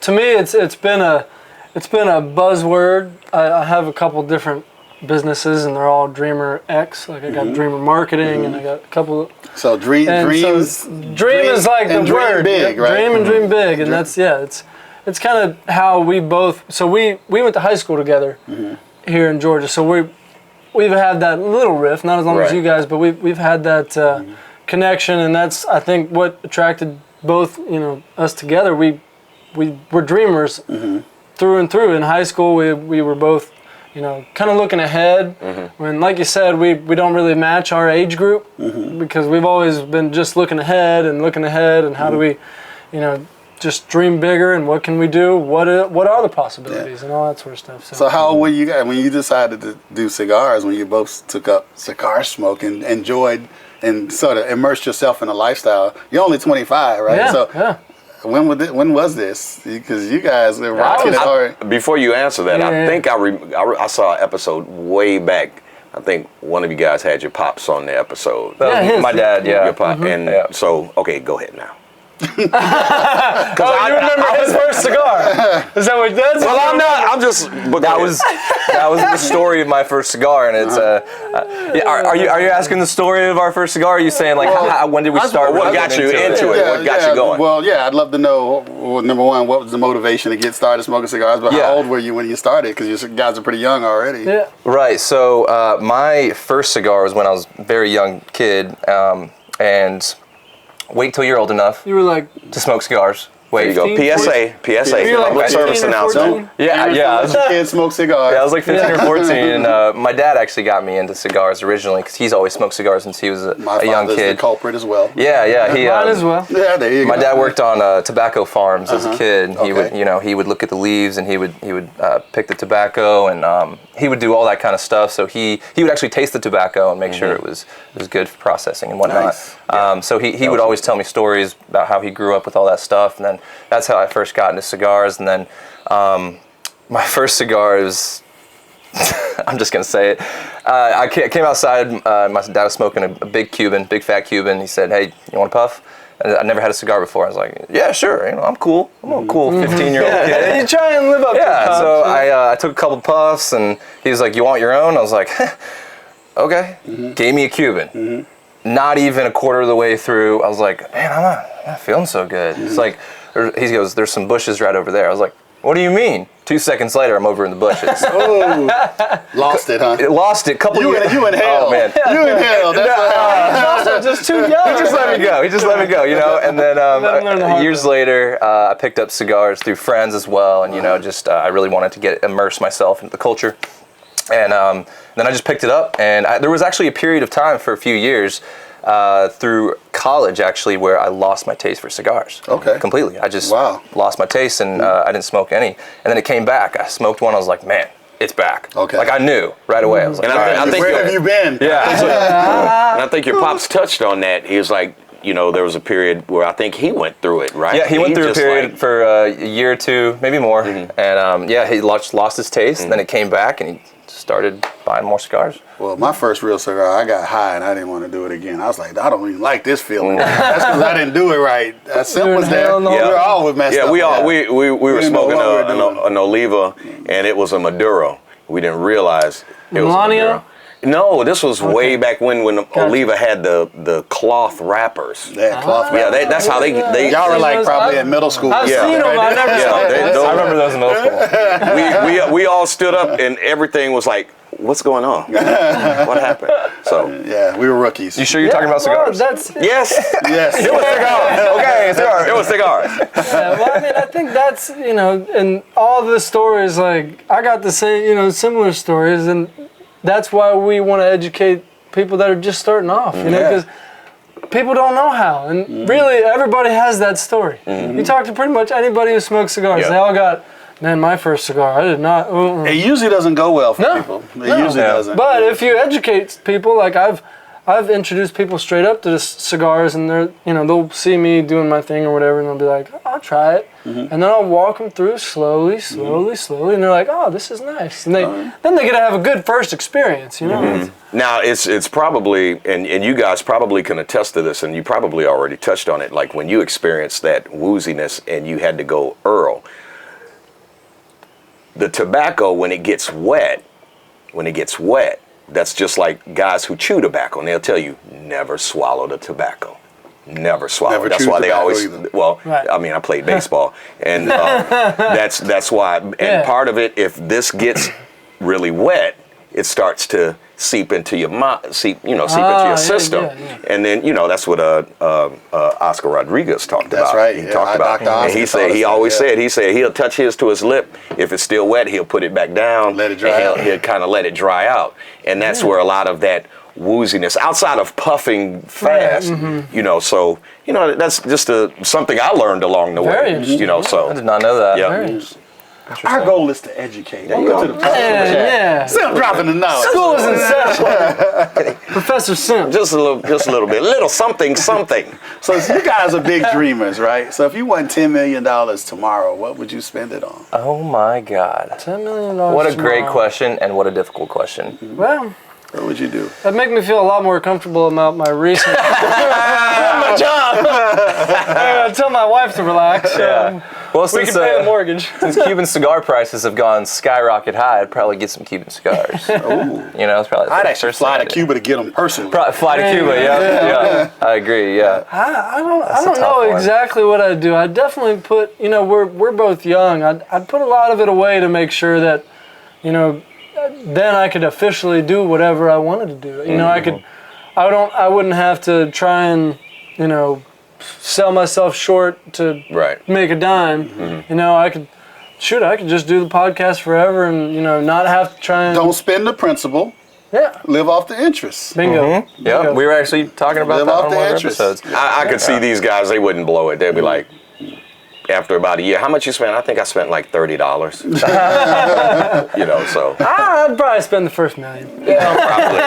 to me it's been a buzzword. I have a couple different businesses, and they're all Dreamer X. Like I got Dreamer Marketing, and I got a couple. So dreams. So dream is like the word. Big, right? Dream and dream big, and that's it's kind of how we both. So we went to high school together here in Georgia. So we've had that little riff, not as long as you guys, but we've had that connection, and that's I think what attracted both us together. We were dreamers through and through. In high school, we were both. Kind of looking ahead. When, like you said, we don't really match our age group because we've always been just looking ahead and how do we, just dream bigger and what can we do? What are the possibilities and all that sort of stuff. So how old were you guys when you decided to do cigars? When you both took up cigar smoking, enjoyed and sort of immersed yourself in a lifestyle? You're only 25, right? Yeah. When was this? Because you guys were rocking it hard. Before you answer that, I think I saw an episode way back. I think one of you guys had your pops on the episode. My dad, yeah. Your pop, so okay, go ahead now. You remember his first cigar? Is that what that's? Well, I'm not. I'm just. That was the story of my first cigar, and it's Are you asking the story of our first cigar? Or are you saying when did we start? What got you into it? What got you going? Well, I'd love to know. Well, number one, what was the motivation to get started smoking cigars? But how old were you when you started? Because you guys are pretty young already. Yeah. Right. So my first cigar was when I was a very young kid, and. Wait till you're old enough. You were like to smoke cigars. Wait, there you go. PSA. Like service announcement. Yeah. Can't smoke cigars. Yeah, I was like 15 or 14, and my dad actually got me into cigars originally because he's always smoked cigars since he was a young kid. The culprit as well. Yeah. Mine as well. Yeah, there you go. My dad worked on tobacco farms as a kid. He would, he would look at the leaves and he would pick the tobacco and he would do all that kind of stuff. So he would actually taste the tobacco and make sure it was good for processing and whatnot. Nice. So he would always tell me stories about how he grew up with all that stuff, and then that's how I first got into cigars. And then my first cigar is, I'm just gonna say it. I came outside. My dad was smoking a big fat Cuban. He said, "Hey, you want a puff?" And I never had a cigar before. I was like, "Yeah, sure. I'm cool. I'm a cool 15-year-old kid." You try and live up to the puffs, So I took a couple puffs, and he was like, "You want your own?" I was like, "Okay." Gave me a Cuban. Not even a quarter of the way through, I was like, "Man, I'm not feeling so good." It's like, he goes, "There's some bushes right over there." I was like, What do you mean? 2 seconds later, I'm over in the bushes. Lost it, huh? Lost it. You in hell. Oh, man. You in hell. That's Also, just too young. He just let me go, you know. And then years later, I picked up cigars through friends as well, and I really wanted to immerse myself into the culture. And then I just picked it up, and there was actually a period of time for a few years through college, actually, where I lost my taste for cigars. Okay. Completely. I just lost my taste, and I didn't smoke any. And then it came back. I smoked one. I was like, man, it's back. Okay. Like I knew right away. I was like, And I think where have you been? Yeah. And I think your pops touched on that. He was like, there was a period where I think he went through it, right? Yeah, he went through a period for a year or two, maybe more. And he lost his taste, and then it came back, and he started buying more cigars. Well, my first real cigar, I got high and I didn't want to do it again. I was like, I don't even like this feeling. That's because I didn't do it right. Simp was there. We were all messed up. Yeah, we were smoking an an Oliva, and it was a Maduro. We didn't realize it was a Maduro. No, this was way back when Oliva had the cloth wrappers. They had cloth wrappers. Yeah, that's how they y'all were like probably in middle school. I've seen them. I never I remember those in middle school. we all stood up and everything was like, what's going on? What happened? So yeah, we were rookies. You sure you're talking about cigars? yes. It was cigars. Okay, cigars. It was cigars. Well, I mean, I think that's, and all the stories, like, I got the same, similar stories, and that's why we want to educate people that are just starting off, because people don't know how, and really everybody has that story. You talk to pretty much anybody who smokes cigars, they all got, man, my first cigar, I did not. It usually doesn't go well for people. It usually doesn't. But if you educate people, like I've introduced people straight up to cigars, and they're, they'll see me doing my thing or whatever, and they'll be like, I'll try it. And then I'll walk them through slowly, and they're like, oh, this is nice. And then they get to have a good first experience, Now, it's probably, and you guys probably can attest to this, and you probably already touched on it, like when you experienced that wooziness and you had to go Earl. The tobacco, when it gets wet, that's just like guys who chew tobacco, and they'll tell you, never swallow the tobacco. Never swallow. That's why they always, I mean, I played baseball, and that's why. And part of it, if this gets really wet, it starts to seep into your seep into your system, and then that's what Oscar Rodriguez talked about. That's right. He talked about, and he said he said he'll touch his to his lip. If it's still wet, he'll put it back down. Let it dry out. He'll kind of let it dry out, and that's where a lot of that wooziness, outside of puffing fast, so that's just something I learned along the way. So I did not know that. Yeah. Our goal is to educate. Welcome to the podcast. Simp dropping the knowledge. School is in session. Professor Simp. Just a little bit, little something. So you guys are big dreamers, right? So if you won $10 million tomorrow, what would you spend it on? Oh my God. $10 million. What a great question, and what a difficult question. Well, what would you do? That'd make me feel a lot more comfortable about my recent my job. I gotta tell my wife to relax. Well, we can pay the mortgage. Since Cuban cigar prices have gone skyrocket high, I'd probably get some Cuban cigars. It's probably. I'd actually fly to Cuba to get them personally. Fly to Cuba, yeah. I agree, I don't know exactly what I'd do. I'd definitely put, we're both young. I'd put a lot of it away to make sure that, then I could officially do whatever I wanted to do. I wouldn't have to try and, sell myself short to make a dime. I could just do the podcast forever and, not have to try and... Don't spend the principal. Yeah. Live off the interest. Bingo. Yeah, we were actually talking about that on one of our episodes. I could see these guys, they wouldn't blow it. They'd be like, after about a year, how much you spent? I think I spent like $30. So. I'd probably spend the first $1 million. Yeah, probably.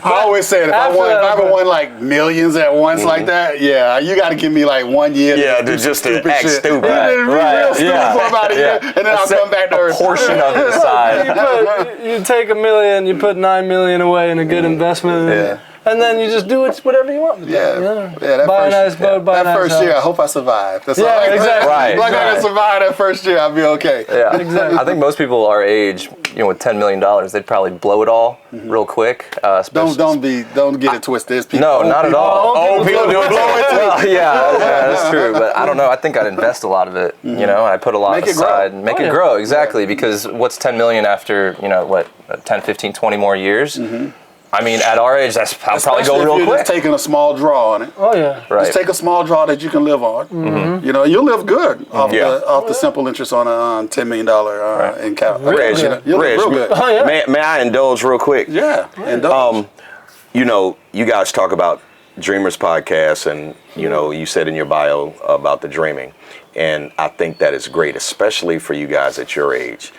I always say if I ever won like millions at once like that, you got to give me like 1 year. Yeah, just to act stupid. Real stupid for about a year, and then I'll come back to earth. Portion of it aside. You take $1 million, you put $9 million away in a good investment. and then you just do whatever you want. Yeah. That Buy a nice boat, buy a nice first year, I house. hope I survive. That's Yeah, all. exactly. Right. Like I can survive that first year, I'll be okay. Yeah, Exactly. I think most people our age, with $10 million, they'd probably blow it all real quick. Don't get it twisted. There's people, No, not at all. Old people do it. Well, yeah, that's true. But I don't know. I think I'd invest a lot of it. And I put a lot Make it grow. aside and make it grow. Exactly. Because what's 10 million after 10, 15, 20 more years? I mean, at our age, I'll probably especially go if real you're quick. just taking a small draw on it. Oh yeah. Right. Just take a small draw that you can live on. You'll live good off the simple interest on a $10 million account. Reg, You'll live real good. Oh yeah. may I indulge real quick? Yeah. And You guys talk about Dreamers Podcast, and you said in your bio about the dreaming, and I think that is great, especially for you guys at your age,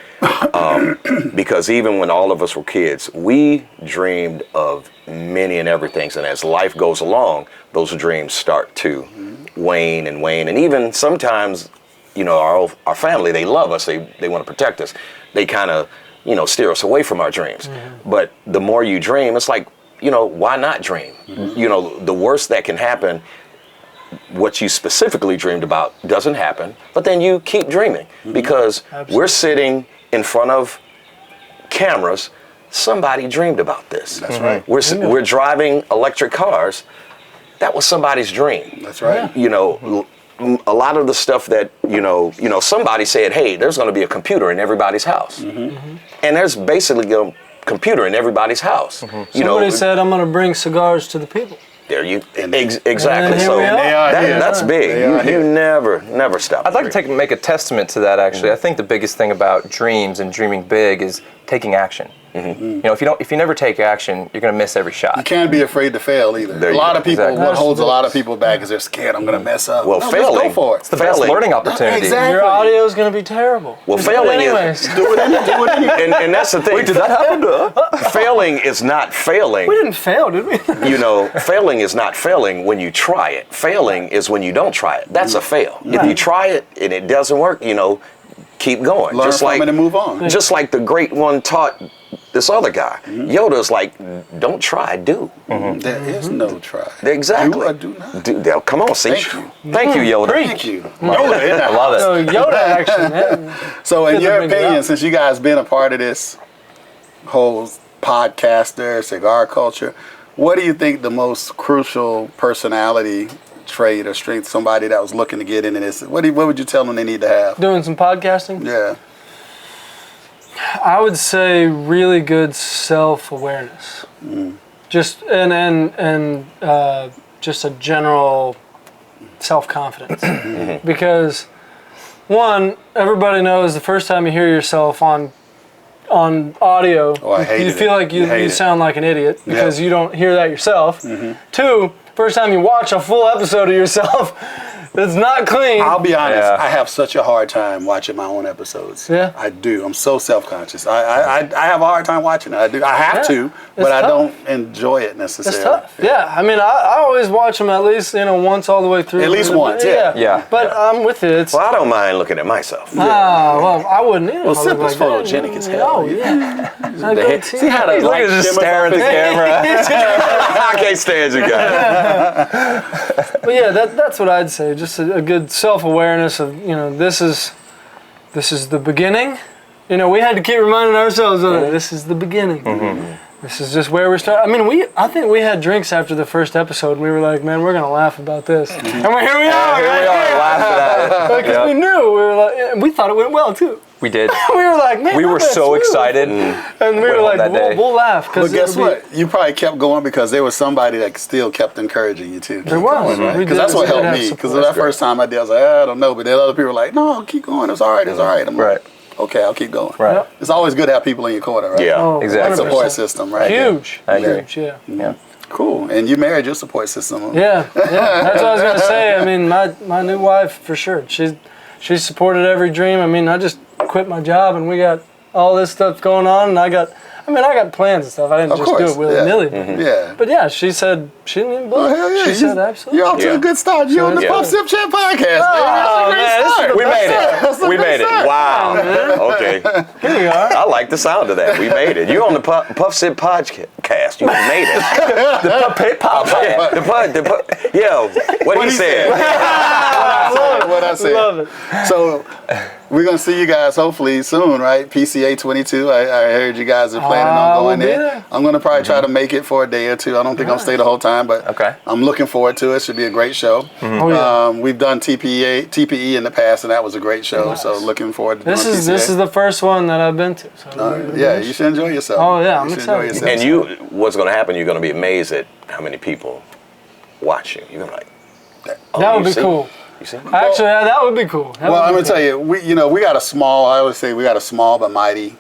because even when all of us were kids, we dreamed of many and everything, and as life goes along, those dreams start to wane, and even sometimes, our family, they love us, they want to protect us, they kind of steer us away from our dreams. But the more you dream, it's like, why not dream? The worst that can happen, what you specifically dreamed about doesn't happen, but then you keep dreaming because we're sitting in front of cameras. Somebody dreamed about this. That's right. We're driving electric cars. That was somebody's dream. That's right. A lot of the stuff that, somebody said, hey, there's going to be a computer in everybody's house. And there's basically a computer in everybody's house. Somebody said, I'm going to bring cigars to the people. There you And exactly. here So we are. that's big. You never stop. I'd like to make a testament to that. Actually, I think the biggest thing about dreams and dreaming big is taking action. If you never take action, you're going to miss every You shot. can't be afraid to fail either. There A you lot go. of people, Exactly. what holds a lot of people back is they're scared. I'm going to mess up. Well, no, failing- just go for it. It's the best Failing. learning opportunity. Exactly. Your audio is going to be terrible. Well, Just do it failing is- anyways. Do it anyway. and that's the thing. Wait, did that happen to us? Failing is not failing. We didn't fail, did we? Failing is not failing when you try it. Failing is when you don't try it. That's a fail. If you try it and it doesn't work, keep going. Learn just from like it and move on. Just like the great one taught this other guy. Yoda's like, don't try, do. There is no try. Exactly. Do or do not. Come on, see. Thank you. Thank you, Yoda. Thank you. Yoda in the I love it. So Yoda action. Yeah. So in Good to your bring it opinion, up. since you guys been a part of this whole podcaster, cigar culture, what do you think the most crucial personality trait or strength, somebody that was looking to get into this, what would you tell them they need to have? Doing some podcasting. Yeah. I would say really good self-awareness. Just and just a general self-confidence. Because one, everybody knows the first time you hear yourself on audio, I hated you feel it. like you Hate it. sound like an idiot because Yeah. you don't hear that yourself. Two, first time you watch a full episode of yourself, it's not clean. I'll be honest, Yeah. I have such a hard time watching my own episodes. Yeah. I do. I'm so self-conscious. I have a hard time watching it. I do. I have to, but I tough. don't enjoy it necessarily. It's tough. Yeah, I mean, I always watch them at least once all the way through. At least once, yeah. Yeah. But I'm with it. It's, Well, I don't mind looking at myself. well, I wouldn't either. Well, if I Simp looked is like that. photogenic as hell. Oh, yeah. I go to- See how the Look light at just shimmers staring at off the his- camera. I can't stand you guys. But yeah, that's what I'd say. Just a good self-awareness of this is the beginning. We had to keep reminding ourselves of it. This is the beginning. This is just where we start. I mean, I think we had drinks after the first episode. And we were like, man, we're gonna laugh about this. And here we are. Here we are laughing at it. Because we knew we were like, and we thought it went well too. We did. We were like, man, We not were bad, so smooth. excited. And we were Went home like, that day. we'll laugh. But guess what? You probably kept going because there was somebody that still kept encouraging you too. There was. We Because did- that's what we did helped have me. support. Because that first time I did, I was like, I don't know. But then other people were like, no, keep going. It's all right. It's all right. I'm Right. like, okay, I'll keep going. Right. Yep. It's always good to have people in your corner, right? Yeah. Oh, Exactly. 100%. Support system, right? Huge. I agree. Huge, yeah. Yeah. Cool. And you married your support system. Huh? Yeah, that's what I was gonna say. I mean, my new wife for sure. She supported every dream. I mean, I just quit my job and we got all this stuff going on, and I got I mean, I got plans and stuff. I didn't Of just course, do it willy-nilly. Yeah. But yeah, she said she didn't even Well, believe hell it. yeah. She said absolutely. You're off to a good start. You're on the Yeah. Puff Sip Chat podcast. Oh, baby. man, That's a great this is start. the We made it. That's a We good made it. start. Wow. Okay. Here we are. I like the sound of that. We made it. You're on the Puff Sip Podcast. You made it. Yeah. What he said. What I said. Love it. So we're gonna see you guys hopefully soon, right? PCA 22. I heard you guys are planning on we'll going be there. there. I'm gonna probably try to make it for a day or two. I don't think I'll stay the whole time, but Okay. I'm looking forward to it. Should be a great show. Oh, yeah. We've done TPE in the past, and that was a great show. Nice. So looking forward to This doing is PCA. this is the first one that I've been to. So Yeah, you should enjoy yourself. Oh, yeah, I'm You should excited. enjoy yourself. And what's going to happen, you're going to be amazed at how many people watch you. You're going to be like, that would you be see? cool. You see? Actually, that would be cool. That Well, would I'm be gonna tell you, we got a small. I always say we got a small but mighty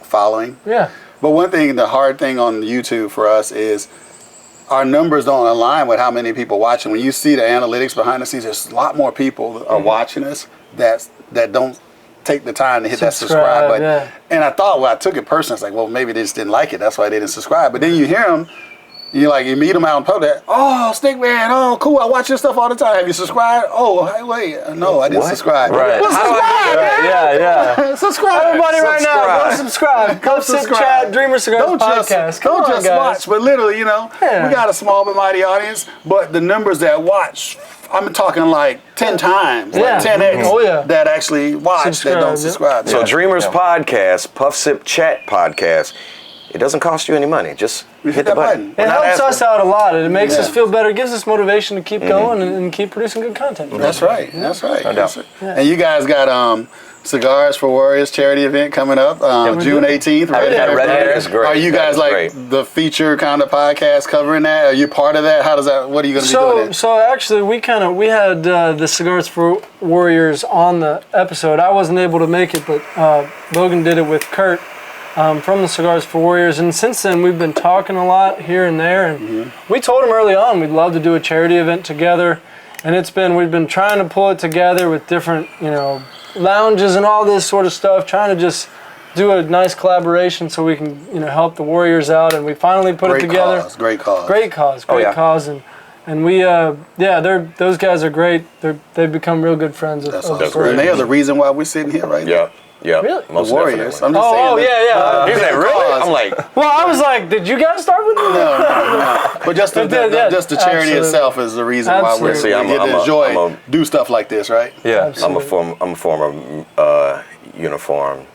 following. cool. Yeah. But one thing, the hard thing on YouTube for us is our numbers don't align with how many people watching. When you see the analytics behind the scenes, there's a lot more people that are watching us that don't take the time to hit that subscribe button. yeah. And I thought, I took it personally. It's like, well, maybe they just didn't like it. That's why they didn't subscribe. But then you hear them. You meet them out in public. Oh, StickMan. Oh, cool. I watch your stuff all the time. Have you subscribed? Oh, hey, wait. No, I didn't subscribe. Right. Well, How do subscribe, man. Yeah. Subscribe. Everybody right now, go subscribe. Go Subscribe. Chat, Dreamers Cigars Podcast. Come Don't on, just guys. watch, but literally, Yeah. we got a small but mighty audience, but the numbers that watch, I'm talking like 10 times, Yeah. like 10x Oh, yeah. that actually watch, Subscribe, that don't yeah. subscribe. So Yeah. Dreamers Podcast, Puff Sip Chat Podcast, it doesn't cost you any money. Just hit the that button. button. It helps us out a lot. It makes us Yeah. feel better. It gives us motivation to keep going and keep producing good content. That's right. That's right. doubt. That's right. And you guys got Cigars for Warriors charity event coming up June 18th. Red Hair. That's great. Are you That guys is like great. the feature kind of podcast covering that? Are you part of that? How does that? What are you going to be doing? So actually, we had the Cigars for Warriors on the episode. I wasn't able to make it, but Logan did it with Kurt from the Cigars for Warriors. And since then, we've been talking a lot here and there. And we told him early on we'd love to do a charity event together. And we've been trying to pull it together with different, lounges and all this sort of stuff, trying to just do a nice collaboration so we can, help the Warriors out. And we finally put it together. Great cause. Great cause, cause, and we, those guys are great. They've become real good friends. That's of awesome. And they are the reason why we're sitting here right now. Yeah. Really? Most The Warriors. definitely. I'm just saying. Oh, yeah. He's like, really? I'm like, Well, I was like, did you guys start with me? No. But just the charity Absolutely. itself is the reason why we're Absolutely. See, we get to enjoy do stuff like this, right? Yeah. I'm a former uniform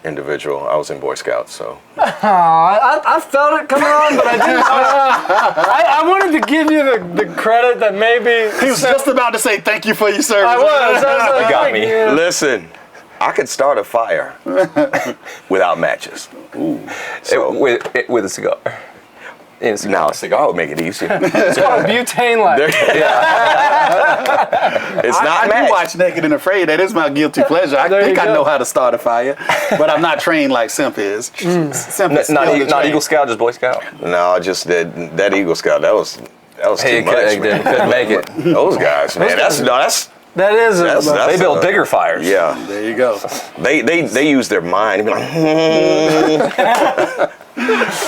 individual. I was in Boy Scouts, so. I felt it coming on, but I didn't. I wanted to give you the credit that maybe He was just about to say thank you for your service. I was like, You got me. yeah. Listen, I could start a fire without matches. So With a cigar. In a cigar. now a cigar would make it easier. It's called butane light. It's not I match. do watch Naked and Afraid. That is my guilty pleasure. I There think you I go. know how to start a fire, but I'm not trained like Simp is. Simp is Not skilled and Eagle Scout, just Boy Scout. No, just that Eagle Scout. That was Hey, too much, man. couldn't make it. Those guys, man. That's That is That's- They build bigger fires. yeah. There you go. They use their mind. Be like,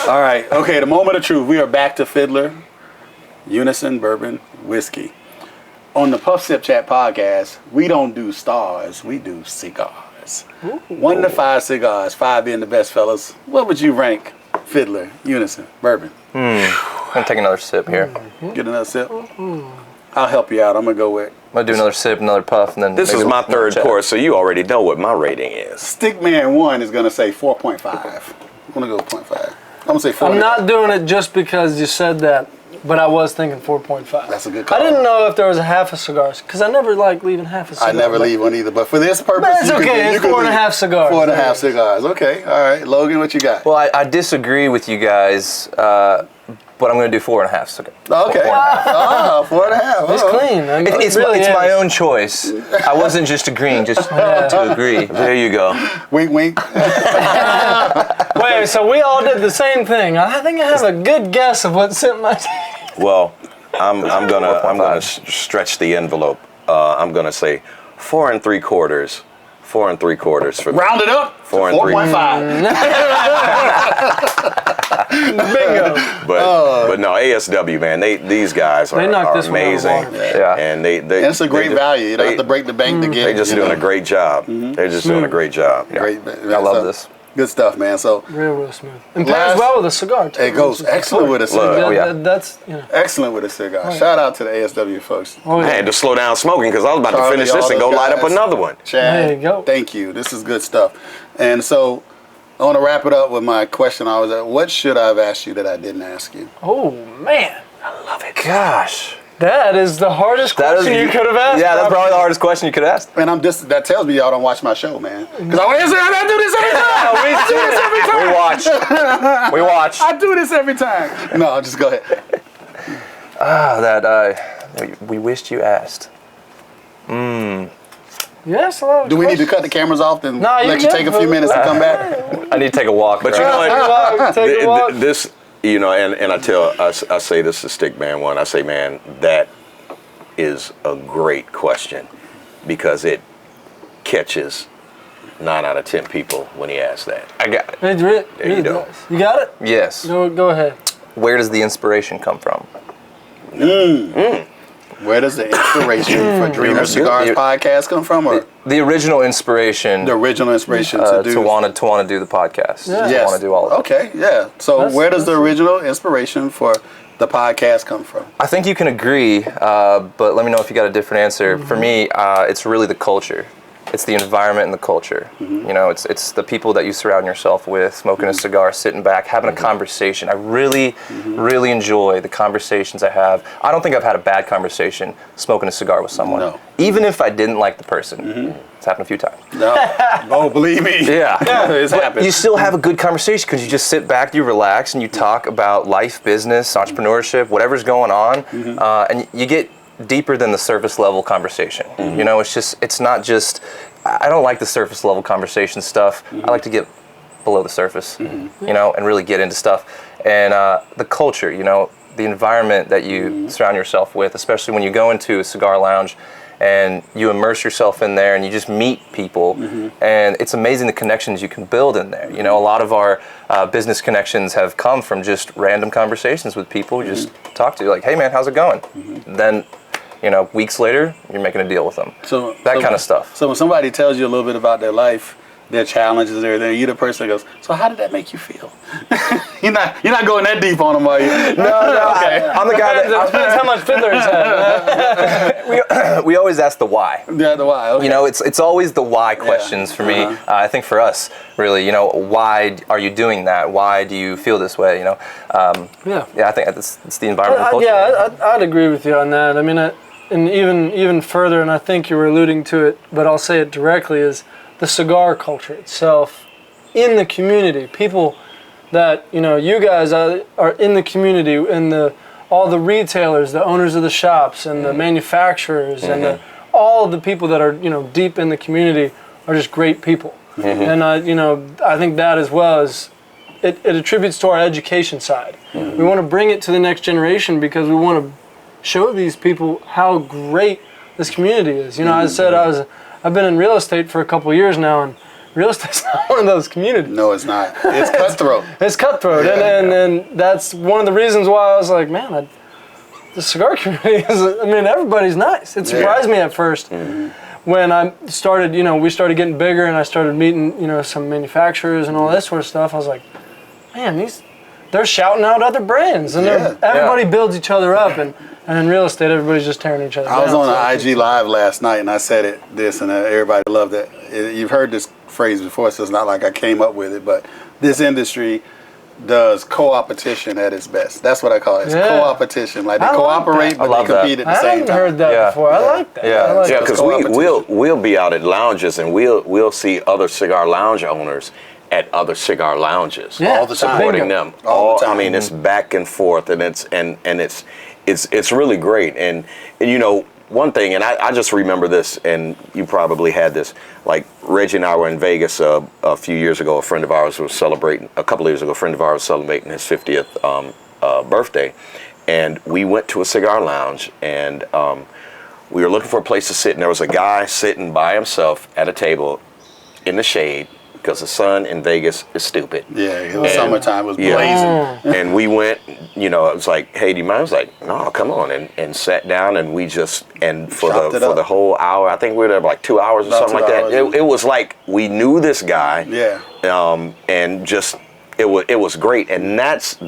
All right. Okay, the moment of truth. We are back to Fiddler, Unison, Bourbon, Whiskey. On the Puff Sip Chat podcast, we don't do stars. We do cigars. 1 to 5 cigars, 5 being the best, fellas. What would you rank Fiddler, Unison, Bourbon? I'm gonna take another sip here. Get another sip. I'll help you out. I'm going to go with I'm gonna do another sip, another puff, and then this maybe is my one third chat. course, so you already know what my rating is. StickMan 1 is going to say 4.5. I'm going to go with 0.5. I'm going to say 4. I'm not doing it just because you said that, but I was thinking 4.5. That's a good call. I didn't know if there was a half a cigars because I never like leaving half a cigar. I never leave one either, but for this purpose, But it's you could okay. do- you It's could 4.5 leave cigars. 4.5 cigars. Okay, all right. Logan, what you got? Well, I disagree with you guys, but I'm gonna do 4.5 cigars. Okay. 4.5. It's clean. I mean, It's it really my is. own choice. I wasn't just agreeing, just to agree. There you go. Wink, wink. Wait, so we all did the same thing. I think I have a good guess of what sent my. Well, I'm gonna stretch the envelope. I'm gonna say 4 3/4. 4 3/4 for Round it up. 4 and 3. 4.5. Bingo. But no, ASW, man, these guys They knocked are this one out of the amazing. water. Yeah. And they And it's a great just- value. You don't have to break the bank to get They're it. just you doing know. a great job. They're just doing a great job. Yeah. Great. I love this. Good stuff, man. So Real smooth. And pairs Last- well with a cigar, too. it goes excellent with a cigar. Look, Oh, yeah. That's, you know. Excellent with a cigar. Shout out to the ASW folks. Oh, I yeah. had to slow down smoking because I was about to Charlie, finish this all and go those light up guys. another one. Chad, There you go. thank you. This is good stuff. And so I want to wrap it up with my question. I was at, what should I have asked you that I didn't ask you? Oh, man. Gosh. That is the hardest question you could have asked. Yeah, that's probably the hardest question you could ask. And that tells me y'all don't watch my show, man. Because I want to answer, I do this every time. We watch. I do this every time. No, just go ahead. We wished you asked. Yes, a lot of Do we need to questions. cut the cameras off and No, you let you good, take a few brother. minutes to come back? I need to take a walk. But you know what? Take a walk. This, you know, and I say this to StickMan One. I say, man, that is a great question because it catches 9 out of 10 people when he asks that. I got it. It really you go. does. You got it? Yes. Go ahead. Where does the inspiration come from? Where does the inspiration for Dreamers Cigars Podcast come from? Or The original inspiration the original inspiration to do to want to do the podcast. Yeah. To want to do all of it. Okay, yeah. So That's- where does the original inspiration for the podcast come from? I think you can agree, but let me know if you got a different answer. For me, it's really the culture. It's the environment and the culture. You know, it's the people that you surround yourself with, smoking a cigar, sitting back, having a conversation. I really, really enjoy the conversations I have. I don't think I've had a bad conversation smoking a cigar with someone. No. Even if I didn't like the person. It's happened a few times. No, oh, believe me. Yeah. It's happened. You still have a good conversation because you just sit back, you relax, and you talk about life, business, entrepreneurship, whatever's going on, and you get deeper than the surface level conversation. You know, it's not just, I don't like the surface level conversation stuff. I like to get below the surface, you know, and really get into stuff. And the culture, you know, the environment that you surround yourself with, especially when you go into a cigar lounge and you immerse yourself in there and you just meet people, and it's amazing the connections you can build in there. You know, a lot of our business connections have come from just random conversations with people you just talk to, like, hey man, how's it going? Then, you know, weeks later, you're making a deal with them. So That kind of stuff. So when somebody tells you a little bit about their life, their challenges and everything, you're the person that goes, so how did that make you feel? you're not going that deep on them, are you? No, Okay. I'm the guy Depends how much Fiddler is had. we always ask the why. Yeah, the why. Okay. You know, it's always the why questions for me. I think for us, really, you know, why are you doing that? Why do you feel this way? You know, Yeah. I think it's the environment. Culture. I'd agree with you on that. I mean, and even further, and I think you were alluding to it, but I'll say it directly, is the cigar culture itself in the community. People that, you know, you guys are in the community, and all the retailers, the owners of the shops, and the manufacturers, and all of the people that are, you know, deep in the community are just great people. And you know, I think that as well as it attributes to our education side. We want to bring it to the next generation because we want to show these people how great this community is. You know, I said I've been in real estate for a couple of years now, and real estate's not one of those communities. No, it's not. It's cutthroat. It's cutthroat, and that's one of the reasons why I was like, man, the cigar community is. I mean, everybody's nice. It surprised me at first when I started. You know, we started getting bigger, and I started meeting, you know, some manufacturers and all that sort of stuff. I was like, man, they're shouting out other brands, and everybody builds each other up, and in real estate, everybody's just tearing each other down. I was on an IG Live last night, and I said this, and everybody loved it. You've heard this phrase before, so it's not like I came up with it, but this industry does co-opetition at its best. That's what I call it. It's co-opetition. Like they cooperate, but they compete at the I same haven't time. heard that before. I like that. Yeah. I like that. Because we'll be out at lounges and we'll see other cigar lounge owners at other cigar lounges. Yeah. All the time. Supporting Bingo. them. All the time. I mean, it's back and forth, and it's really great. And you know, one thing, and I just remember this, and you probably had this, like Reggie and I were in Vegas a few years ago. A friend of ours was celebrating, a couple of years ago, a friend of ours was celebrating his 50th birthday. And we went to a cigar lounge, and we were looking for a place to sit, and there was a guy sitting by himself at a table in the shade because the sun in Vegas is stupid. Yeah, it was summertime. It was Yeah. blazing. And we went, you know, it was like, hey, do you mind? I was like, no, come on. And sat down, and we just, and for the whole hour, I think we were there like 2 hours or About something 2 like that. hours. It was like we knew this guy. Yeah. And just, it was great. And that's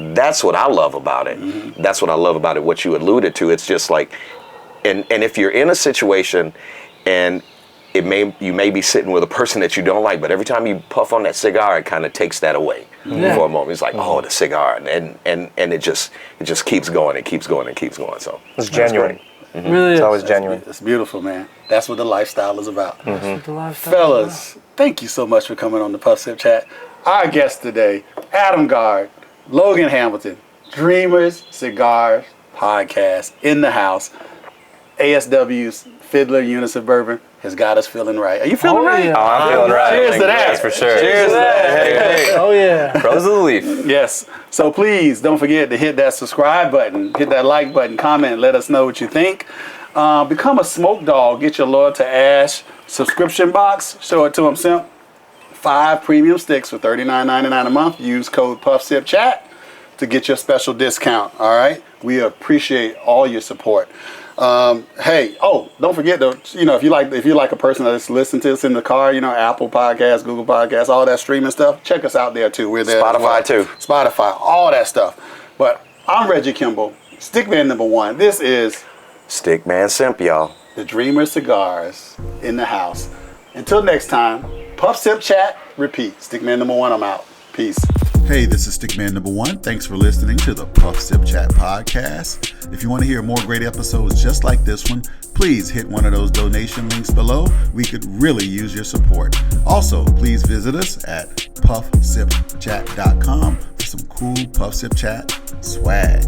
what I love about it. Mm-hmm. That's what I love about it, what you alluded to. It's just like, and if you're in a situation and you may be sitting with a person that you don't like, but every time you puff on that cigar, it kind of takes that away for a moment. It's like, oh, the cigar, and it just keeps going, it keeps going, and keeps going. So It's genuine. Really It's is. always genuine. It's beautiful, man. That's what the lifestyle is about. That's what the lifestyle is Fellas, thank you so much for coming on the Puff Sip Chat. Our guest today, Adam Guard, Logan Hamilton, Dreamers Cigars Podcast in the house. ASW's Fiddler, Unison Bourbon has got us feeling right. Are you feeling right? yeah. Oh, I'm feeling right. Cheers to that. That's for sure. Cheers to that. Hey, Oh yeah. Rose of the Leaf. Yes. So please don't forget to hit that subscribe button, hit that like button, comment, let us know what you think. Become a smoke dog. Get your Loyal to Ash subscription box. Show it to him, Simp. 5 premium sticks for $39.99 a month. Use code PuffSipChat to get your special discount. All right. We appreciate all your support. Hey, don't forget to, if you like a person that's listening to us in the car, Apple Podcasts, Google Podcasts, all that streaming stuff, check us out there too. We're there. Spotify too. Spotify, all that stuff. But I'm Reggie Kimble, Stickman #1. This is StickMan Simp, y'all. the Dreamers Cigars in the house. Until next time, Puff Sip Chat, repeat. Stickman #1, I'm out. Peace. Hey, this is Stickman #1. Thanks for listening to the Puff Sip Chat podcast. If you want to hear more great episodes just like this one, please hit one of those donation links below. We could really use your support. Also, please visit us at puffsipchat.com for some cool Puff Sip Chat swag.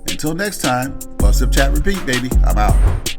Until next time, Puff Sip Chat, repeat, baby. I'm out.